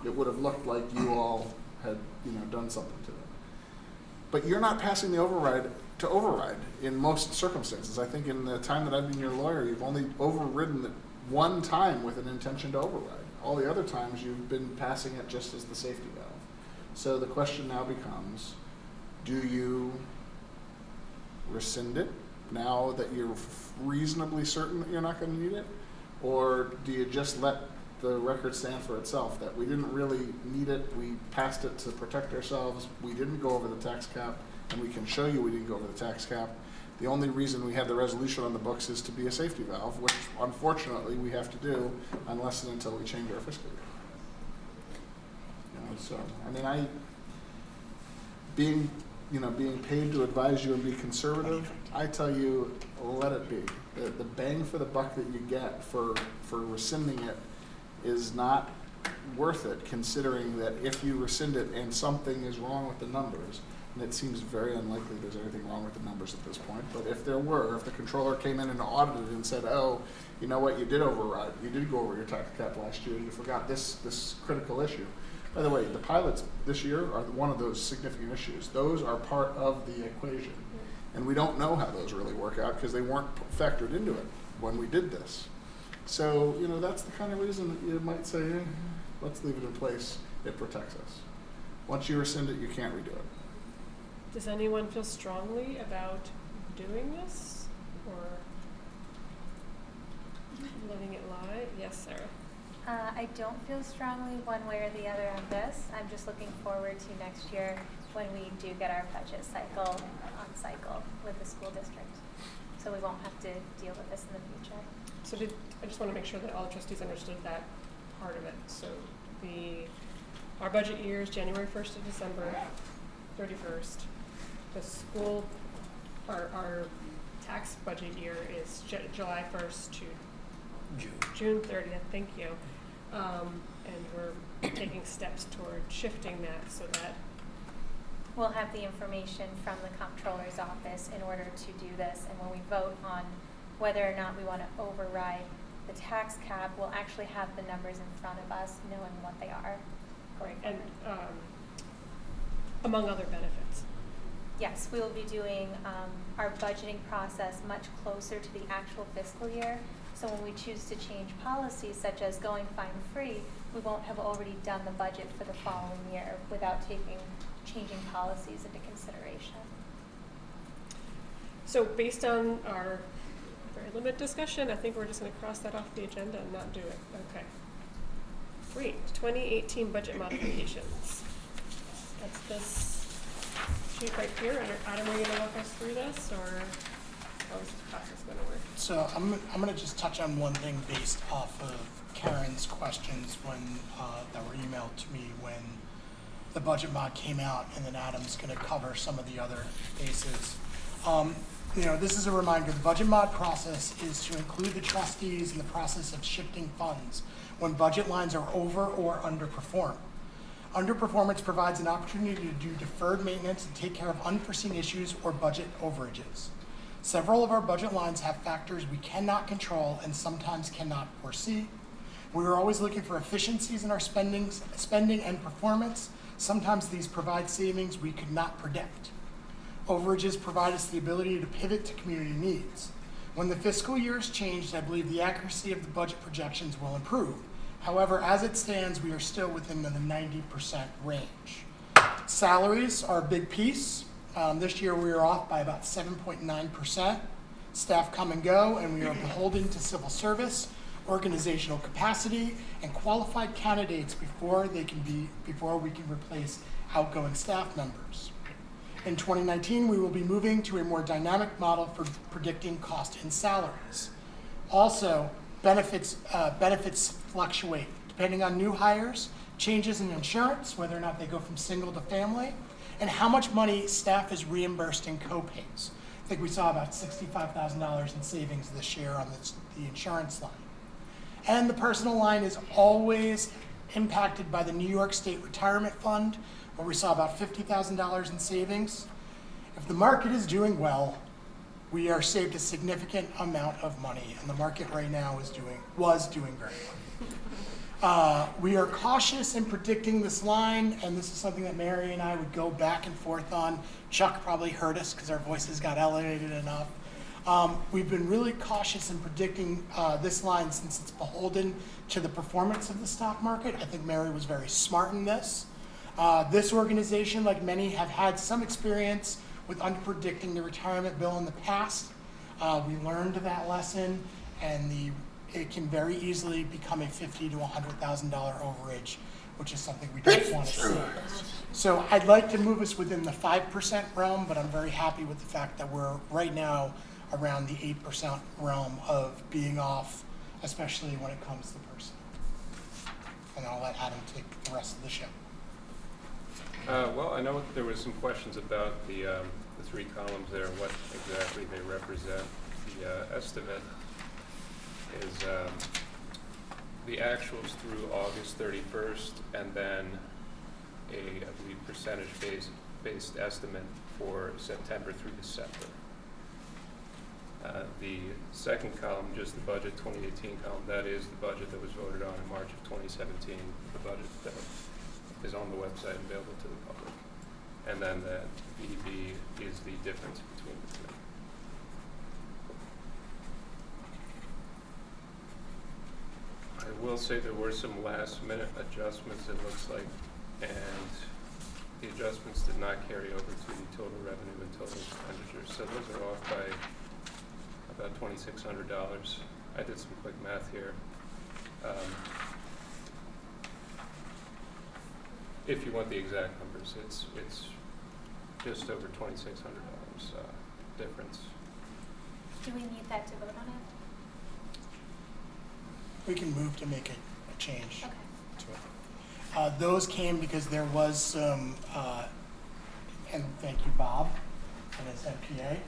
[SPEAKER 15] it would have looked like you all had done something to them. But you're not passing the override to override in most circumstances. I think in the time that I've been your lawyer, you've only overridden it one time with an intention to override. All the other times you've been passing it just as the safety valve. So the question now becomes, do you rescind it now that you're reasonably certain that you're not going to need it? Or do you just let the record stand for itself, that we didn't really need it, we passed it to protect ourselves, we didn't go over the tax cap, and we can show you we didn't go over the tax cap. The only reason we have the resolution on the books is to be a safety valve, which unfortunately we have to do unless and until we change our fiscal year. So, being paid to advise you and be conservative, I tell you, let it be. The bang for the buck that you get for rescinding it is not worth it, considering that if you rescind it and something is wrong with the numbers, and it seems very unlikely there's anything wrong with the numbers at this point, but if there were, if the controller came in and audited and said, oh, you know what, you did override, you did go over your tax cap last year, you forgot this critical issue. By the way, the pilots this year are one of those significant issues. Those are part of the equation. And we don't know how those really work out because they weren't factored into it when we did this. So, that's the kind of reason that you might say, let's leave it in place. It protects us. Once you rescind it, you can't redo it.
[SPEAKER 1] Does anyone feel strongly about doing this or letting it lie? Yes, Sarah.
[SPEAKER 11] I don't feel strongly one way or the other on this. I'm just looking forward to next year when we do get our budget cycle on cycle with the school district. So we won't have to deal with this in the future.
[SPEAKER 1] So I just want to make sure that all trustees understood that part of it. So our budget year is January 1st to December 31st. The school, our tax budget year is July 1st to June 30th, thank you. And we're taking steps toward shifting that so that
[SPEAKER 11] we'll have the information from the comptroller's office in order to do this. And when we vote on whether or not we want to override the tax cap, we'll actually have the numbers in front of us knowing what they are.
[SPEAKER 1] Right, and among other benefits.
[SPEAKER 11] Yes, we will be doing our budgeting process much closer to the actual fiscal year. So when we choose to change policies such as going fine-free, we won't have already done the budget for the following year without changing policies into consideration.
[SPEAKER 1] So based on our very limited discussion, I think we're just going to cross that off the agenda and not do it. Okay. Great. 2018 budget modifications. That's this sheet right here. Adam, are you going to walk us through this, or how is the process going to work?
[SPEAKER 9] So I'm going to just touch on one thing based off of Karen's questions that were emailed to me when the budget mod came out, and then Adam's going to cover some of the other bases. This is a reminder, the budget mod process is to include the trustees in the process of shifting funds when budget lines are over or underperform. Underperformance provides an opportunity to do deferred maintenance and take care of unforeseen issues or budget overages. Several of our budget lines have factors we cannot control and sometimes cannot foresee. We are always looking for efficiencies in our spending and performance. Sometimes these provide savings we could not predict. Overages provide us the ability to pivot to community needs. When the fiscal year is changed, I believe the accuracy of the budget projections will improve. However, as it stands, we are still within the 90% range. Salaries are a big piece. This year we are off by about 7.9%. Staff come and go, and we are beholden to civil service, organizational capacity, and qualified candidates before we can replace outgoing staff members. In 2019, we will be moving to a more dynamic model for predicting cost and salaries. Also, benefits fluctuate depending on new hires, changes in insurance, whether or not they go from single to family, and how much money staff is reimbursed in co-pays. I think we saw about $65,000 in savings this year on the insurance line. And the personal line is always impacted by the New York State Retirement Fund, where we saw about $50,000 in savings. If the market is doing well, we are saved a significant amount of money, and the market right now was doing very well. We are cautious in predicting this line, and this is something that Mary and I would go back and forth on. Chuck probably heard us because our voices got elevated enough. We've been really cautious in predicting this line since it's beholden to the performance of the stock market. I think Mary was very smart in this. This organization, like many, have had some experience with underpredicting the retirement bill in the past. We learned that lesson, and it can very easily become a $50,000 to $100,000 overage, which is something we don't want to see. So I'd like to move us within the 5% realm, but I'm very happy with the fact that we're right now around the 8% realm of being off, especially when it comes to personnel. And I'll let Adam take the rest of the show.
[SPEAKER 14] Well, I know there was some questions about the 3 columns there, what exactly they represent. The estimate is the actuals through August 31st, and then I believe, percentage-based estimate for September through December. The second column, just the budget 2018 column, that is the budget that was voted on in March of 2017, the budget that is on the website and available to the public. And then the BDB is the difference between the two. I will say there were some last-minute adjustments, it looks like, and the adjustments did not carry over to the total revenue and total expenditures. So those are off by about $2,600. I did some quick math here. If you want the exact numbers, it's just over $2,600 difference.
[SPEAKER 11] Do we need that to vote on it?
[SPEAKER 9] We can move to make a change
[SPEAKER 11] Okay.
[SPEAKER 9] to it. Those came because there was some, and thank you, Bob, and his MPA,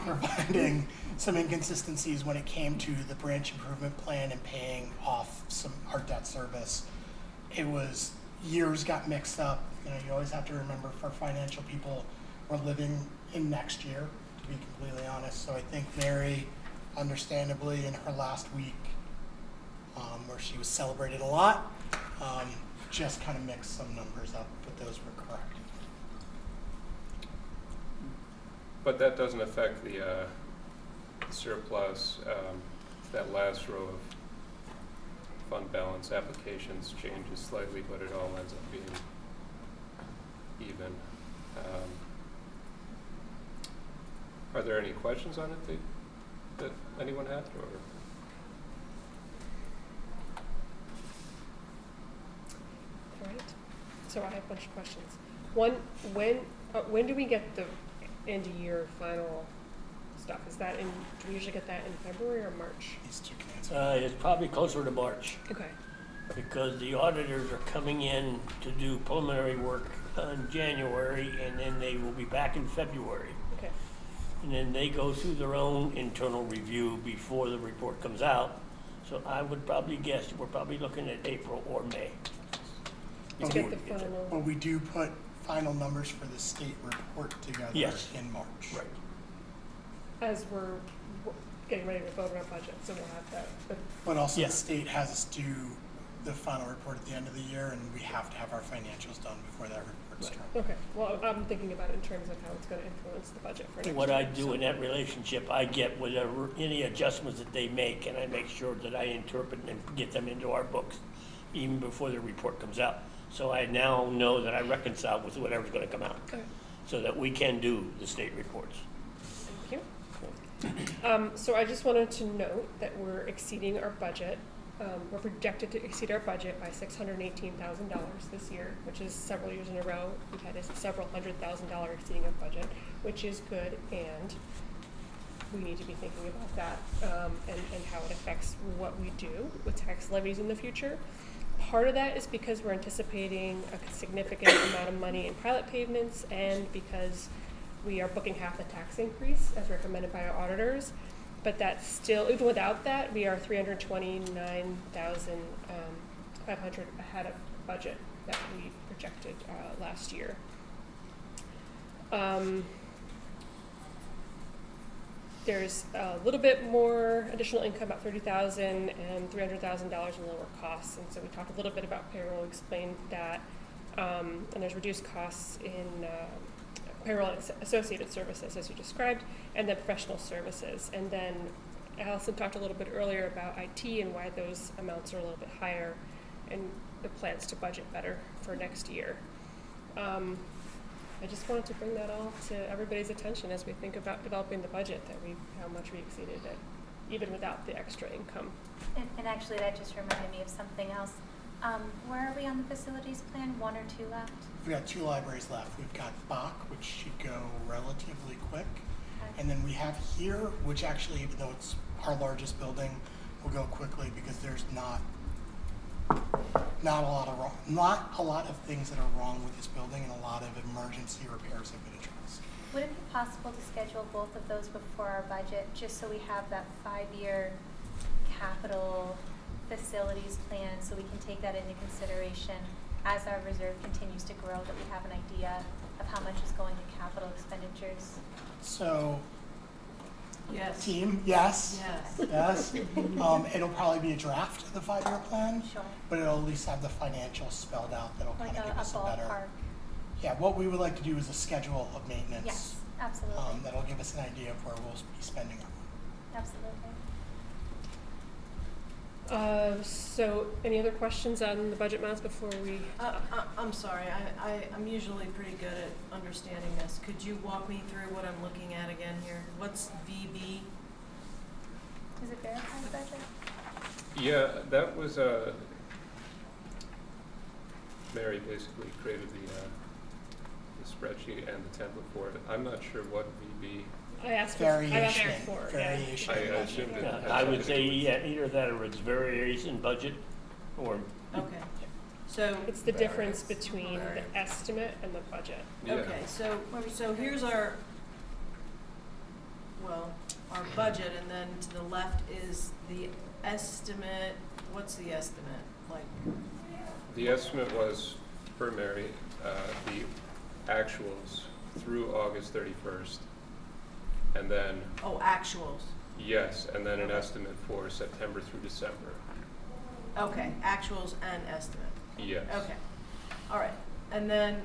[SPEAKER 9] for finding some inconsistencies when it came to the branch improvement plan and paying off our debt service. It was, years got mixed up. You always have to remember, for financial people, we're living in next year, to be completely honest. So I think Mary, understandably, in her last week, where she was celebrated a lot, just kind of mixed some numbers up, but those were correct.
[SPEAKER 14] But that doesn't affect the surplus, that last row of fund balance applications changes slightly, but it all ends up being even. Are there any questions on it that anyone had, or?
[SPEAKER 1] All right. So I have a bunch of questions. One, when do we get the end of year final stuff? Is that do we usually get that in February or March?
[SPEAKER 9] These two can answer.
[SPEAKER 12] It's probably closer to March,
[SPEAKER 1] Okay.
[SPEAKER 12] because the auditors are coming in to do preliminary work in January, and then they will be back in February.
[SPEAKER 1] Okay.
[SPEAKER 12] And then they go through their own internal review before the report comes out. So I would probably guess we're probably looking at April or May.
[SPEAKER 1] To
[SPEAKER 9] Okay.
[SPEAKER 1] get the final.
[SPEAKER 9] But we do put final numbers for the state report together
[SPEAKER 12] Yes.
[SPEAKER 9] in March.
[SPEAKER 12] Right.
[SPEAKER 1] As we're getting ready to vote on our budget, so we'll have that.
[SPEAKER 9] But also
[SPEAKER 12] Yeah.
[SPEAKER 9] the state has us do the final report at the end of the year, and we have to have our financials done before that report's done.
[SPEAKER 1] Okay. Well, I'm thinking about it in terms of how it's going to influence the budget for next year.
[SPEAKER 12] What I do in that relationship, I get whatever, any adjustments that they make, and I make sure that I interpret and get them into our books even before the report comes out. So I now know that I reconcile with whatever's gonna come out,
[SPEAKER 1] Okay.
[SPEAKER 12] so that we can do the state reports.
[SPEAKER 1] Thank you. So I just wanted to note that we're exceeding our budget. We're projected to exceed our budget by $618,000 this year, which is several years in a row. We've had a several $100,000 exceeding of budget, which is good, and we need to be thinking about that and how it affects what we do with tax levies in the future. Part of that is because we're anticipating a significant amount of money in pilot pavements, and because we are booking half the tax increase as recommended by our auditors. But that's still, even without that, we are $329,500 ahead of budget that we projected last year. There's a little bit more additional income, about $30,000 and $300,000 in lower costs, and so we talked a little bit about payroll, explained that, and there's reduced costs in payroll and associated services, as you described, and then professional services. And then Allison talked a little bit earlier about IT and why those amounts are a little bit higher, and the plans to budget better for next year. I just wanted to bring that all to everybody's attention as we think about developing the budget, that how much we exceeded it, even without the extra income.
[SPEAKER 11] And actually, that just reminded me of something else. Where are we on the facilities plan? 1 or 2 left?
[SPEAKER 9] We've got 2 libraries left. We've got Bach, which should go relatively quick.
[SPEAKER 11] Okay.
[SPEAKER 9] And then we have here, which actually, even though it's our largest building, will go quickly because there's not a lot of things that are wrong with this building, and a lot of emergency repairs have been addressed.
[SPEAKER 11] Would it be possible to schedule both of those before our budget, just so we have that 5-year capital facilities plan, so we can take that into consideration as our reserve continues to grow, that we have an idea of how much is going to capital expenditures?
[SPEAKER 9] So,
[SPEAKER 2] Yes.
[SPEAKER 9] team, yes.
[SPEAKER 2] Yes.
[SPEAKER 9] Yes. It'll probably be a draft of the 5-year plan,
[SPEAKER 11] Sure.
[SPEAKER 9] but it'll at least have the financials spelled out that'll
[SPEAKER 11] Like
[SPEAKER 9] kind of
[SPEAKER 11] a
[SPEAKER 9] give us a better.
[SPEAKER 11] ballpark?
[SPEAKER 9] Yeah, what we would like to do is a schedule of maintenance.
[SPEAKER 11] Yes, absolutely.
[SPEAKER 9] That'll give us an idea of where we'll be spending our money.
[SPEAKER 11] Absolutely.
[SPEAKER 1] So any other questions on the budget amounts before we?
[SPEAKER 2] I'm sorry, I'm usually pretty good at understanding this. Could you walk me through what I'm looking at again here? What's VB?
[SPEAKER 11] Is it verified budget?
[SPEAKER 14] Yeah, that was, Mary basically created the spreadsheet and the template for it. I'm not sure what VB,
[SPEAKER 1] I asked
[SPEAKER 9] Variation,
[SPEAKER 1] for.
[SPEAKER 9] variation.
[SPEAKER 14] I assumed it had
[SPEAKER 12] I would
[SPEAKER 14] something
[SPEAKER 12] say,
[SPEAKER 14] to do with-
[SPEAKER 12] yeah, either that or it's variation budget, or,
[SPEAKER 2] Okay, so,
[SPEAKER 1] It's the difference between
[SPEAKER 2] Alright.
[SPEAKER 1] the estimate and the budget.
[SPEAKER 14] Yeah.
[SPEAKER 2] okay, so here's our budget, and then to the left is the estimate. What's the estimate? Like,
[SPEAKER 14] The estimate was, for Mary, the actuals through August 31st. And then,
[SPEAKER 2] oh, actuals.
[SPEAKER 14] yes, and then an estimate for September through December.
[SPEAKER 2] Okay, actuals and estimate.
[SPEAKER 14] Yes.
[SPEAKER 2] Okay, all right. And then,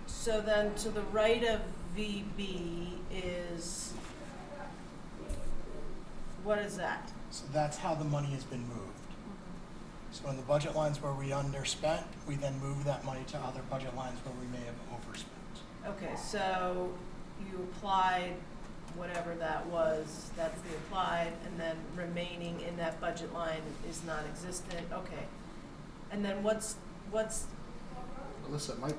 [SPEAKER 2] so then to the right of VB is, what is that?
[SPEAKER 9] So that's how the money has been moved. So in the budget lines where we underspent, we then move that money to other budget lines where we may have overspent.
[SPEAKER 2] Okay, so you applied whatever that was, that's the applied, and then remaining in that budget line is non-existent, okay. And then what's,
[SPEAKER 15] Alyssa,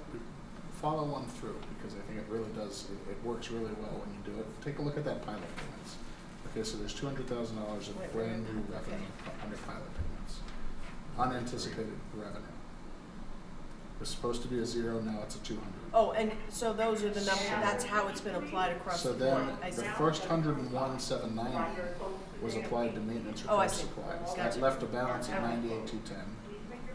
[SPEAKER 15] follow one through, because I think it really does, it works really well when you do it. Take a look at that pilot payments. Okay, so there's $200,000 of
[SPEAKER 2] Wait,
[SPEAKER 15] brand new
[SPEAKER 2] okay.
[SPEAKER 15] revenue under pilot payments. Unanticipated revenue. It was supposed to be a 0, now it's a 200.
[SPEAKER 2] oh, and so those are the numbers, that's how it's been applied across
[SPEAKER 15] So
[SPEAKER 2] the board,
[SPEAKER 15] then,
[SPEAKER 2] I see.
[SPEAKER 15] the first 101,790 was applied to maintenance
[SPEAKER 2] Oh, I
[SPEAKER 15] repair
[SPEAKER 2] see.
[SPEAKER 15] supplies.
[SPEAKER 2] Gotcha.
[SPEAKER 15] That left a balance of 98,210.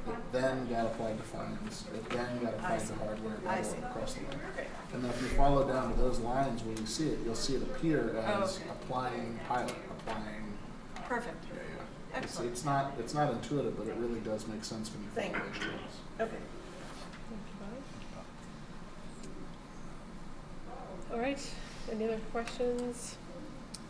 [SPEAKER 15] It then got applied to fines. It then got applied to hardware,
[SPEAKER 2] I
[SPEAKER 15] all
[SPEAKER 2] see.
[SPEAKER 15] across the line.
[SPEAKER 2] Okay.
[SPEAKER 15] And then if you follow down to those lines where you see it, you'll see it appear as
[SPEAKER 2] okay.
[SPEAKER 15] applying pilot, applying.
[SPEAKER 2] Perfect,
[SPEAKER 15] Yeah, yeah.
[SPEAKER 2] Excellent.
[SPEAKER 15] It's not intuitive, but it really does make sense when you
[SPEAKER 2] Thank
[SPEAKER 15] follow
[SPEAKER 2] you.
[SPEAKER 15] those rules.
[SPEAKER 2] okay.
[SPEAKER 1] All right, any other questions?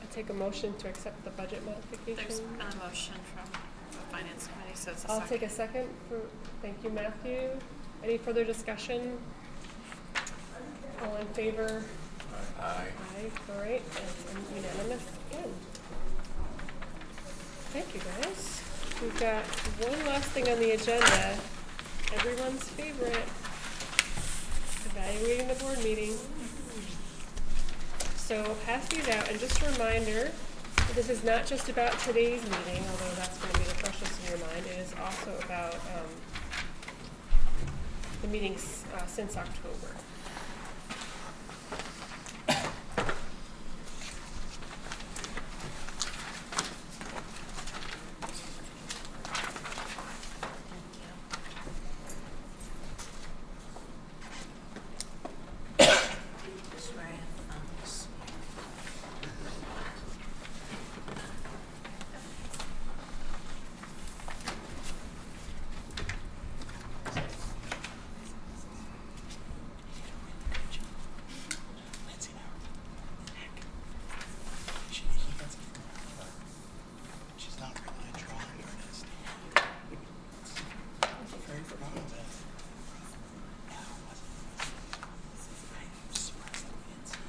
[SPEAKER 1] I take a motion to accept the budget modification.
[SPEAKER 4] There's been a motion from the finance committee, so it's a
[SPEAKER 1] I'll
[SPEAKER 4] second.
[SPEAKER 1] take a second for, thank you, Matthew. Any further discussion? All in favor?
[SPEAKER 8] Aye.
[SPEAKER 1] Aye, all right, and unanimous again. Thank you, guys. We've got one last thing on the agenda, everyone's favorite, evaluating the board meeting. So I'll pass these out, and just a reminder, that this is not just about today's meeting, although that's gonna be the freshest in your mind, it is also about, the meetings, since October.
[SPEAKER 6] Swear I have thumbs.
[SPEAKER 9] Lindsay now. Heck. He gets it from her. She's not really a drawing artist. I'm very proud of it. Yeah, it wasn't. I'm surprised that we didn't see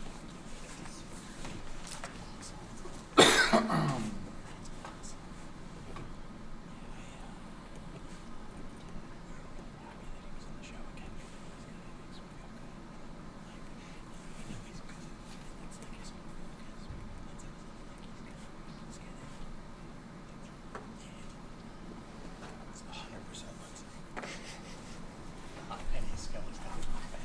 [SPEAKER 9] It's 100% Lindsay. Not any skill is that bad.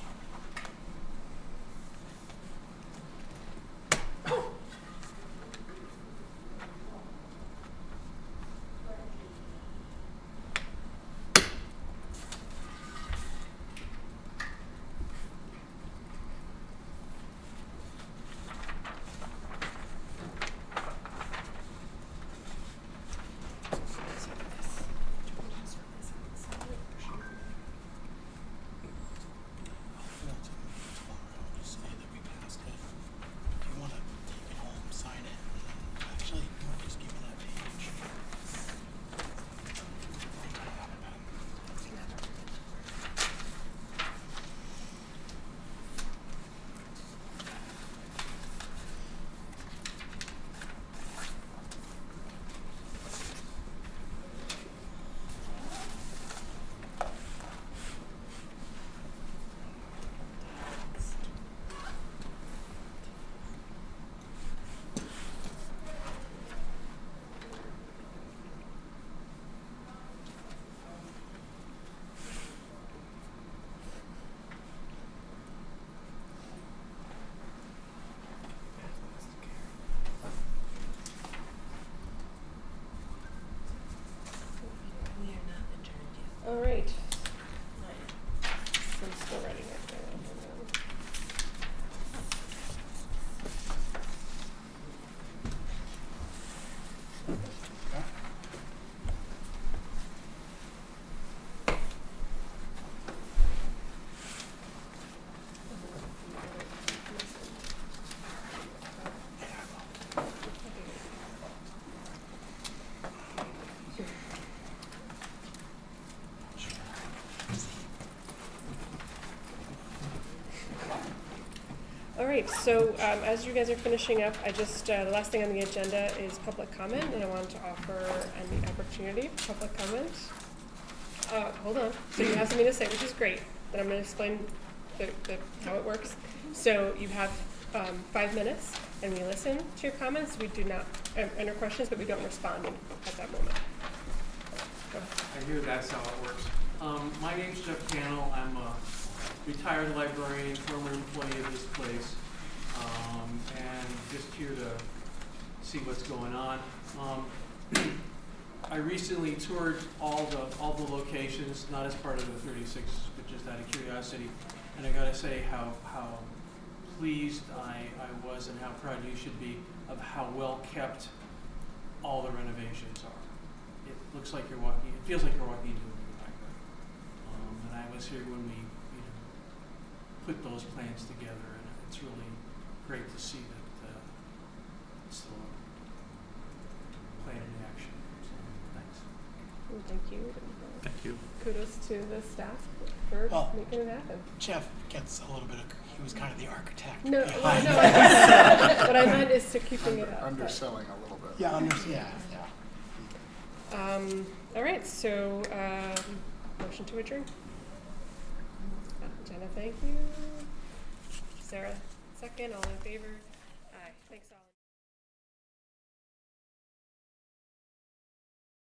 [SPEAKER 9] Just say that we passed it. If you want to take it home, sign it, and then actually, you want to just give me that page.
[SPEAKER 6] We are not adjourned yet.
[SPEAKER 1] All right. I'm still writing it down. right, so as you guys are finishing up, I just, the last thing on the agenda is public comment, and I wanted to offer any opportunity for public comment. Hold on, so you have something to say, which is great, then I'm gonna explain how it works. So you have 5 minutes, and we listen to your comments. We do not enter questions, but we don't respond at that moment. Go ahead.
[SPEAKER 16] I hear that's how it works. My name's Jeff Cannell. I'm a retired librarian, former employee of this place, and just here to see what's going on. I recently toured all the locations, not as part of the 36, but just out of curiosity, and I gotta say how pleased I was and how proud you should be of how well kept all the renovations are. It looks like you're walking, it feels like you're walking into a new library. And I was here when we, put those plans together, and it's really great to see that it's still a plan in action. So, thanks.
[SPEAKER 1] Well, thank you.
[SPEAKER 13] Thank you.
[SPEAKER 1] Kudos to the staff for making it happen.
[SPEAKER 9] Jeff gets a little bit of, he was kind of the architect.
[SPEAKER 1] No,
[SPEAKER 9] behind
[SPEAKER 1] no,
[SPEAKER 9] it.
[SPEAKER 1] what I meant is to keeping it up.
[SPEAKER 15] Underselling a little bit.
[SPEAKER 9] Yeah,
[SPEAKER 1] All right, so motion to adjourn. Jenna, thank you. Sarah, second. All in favor?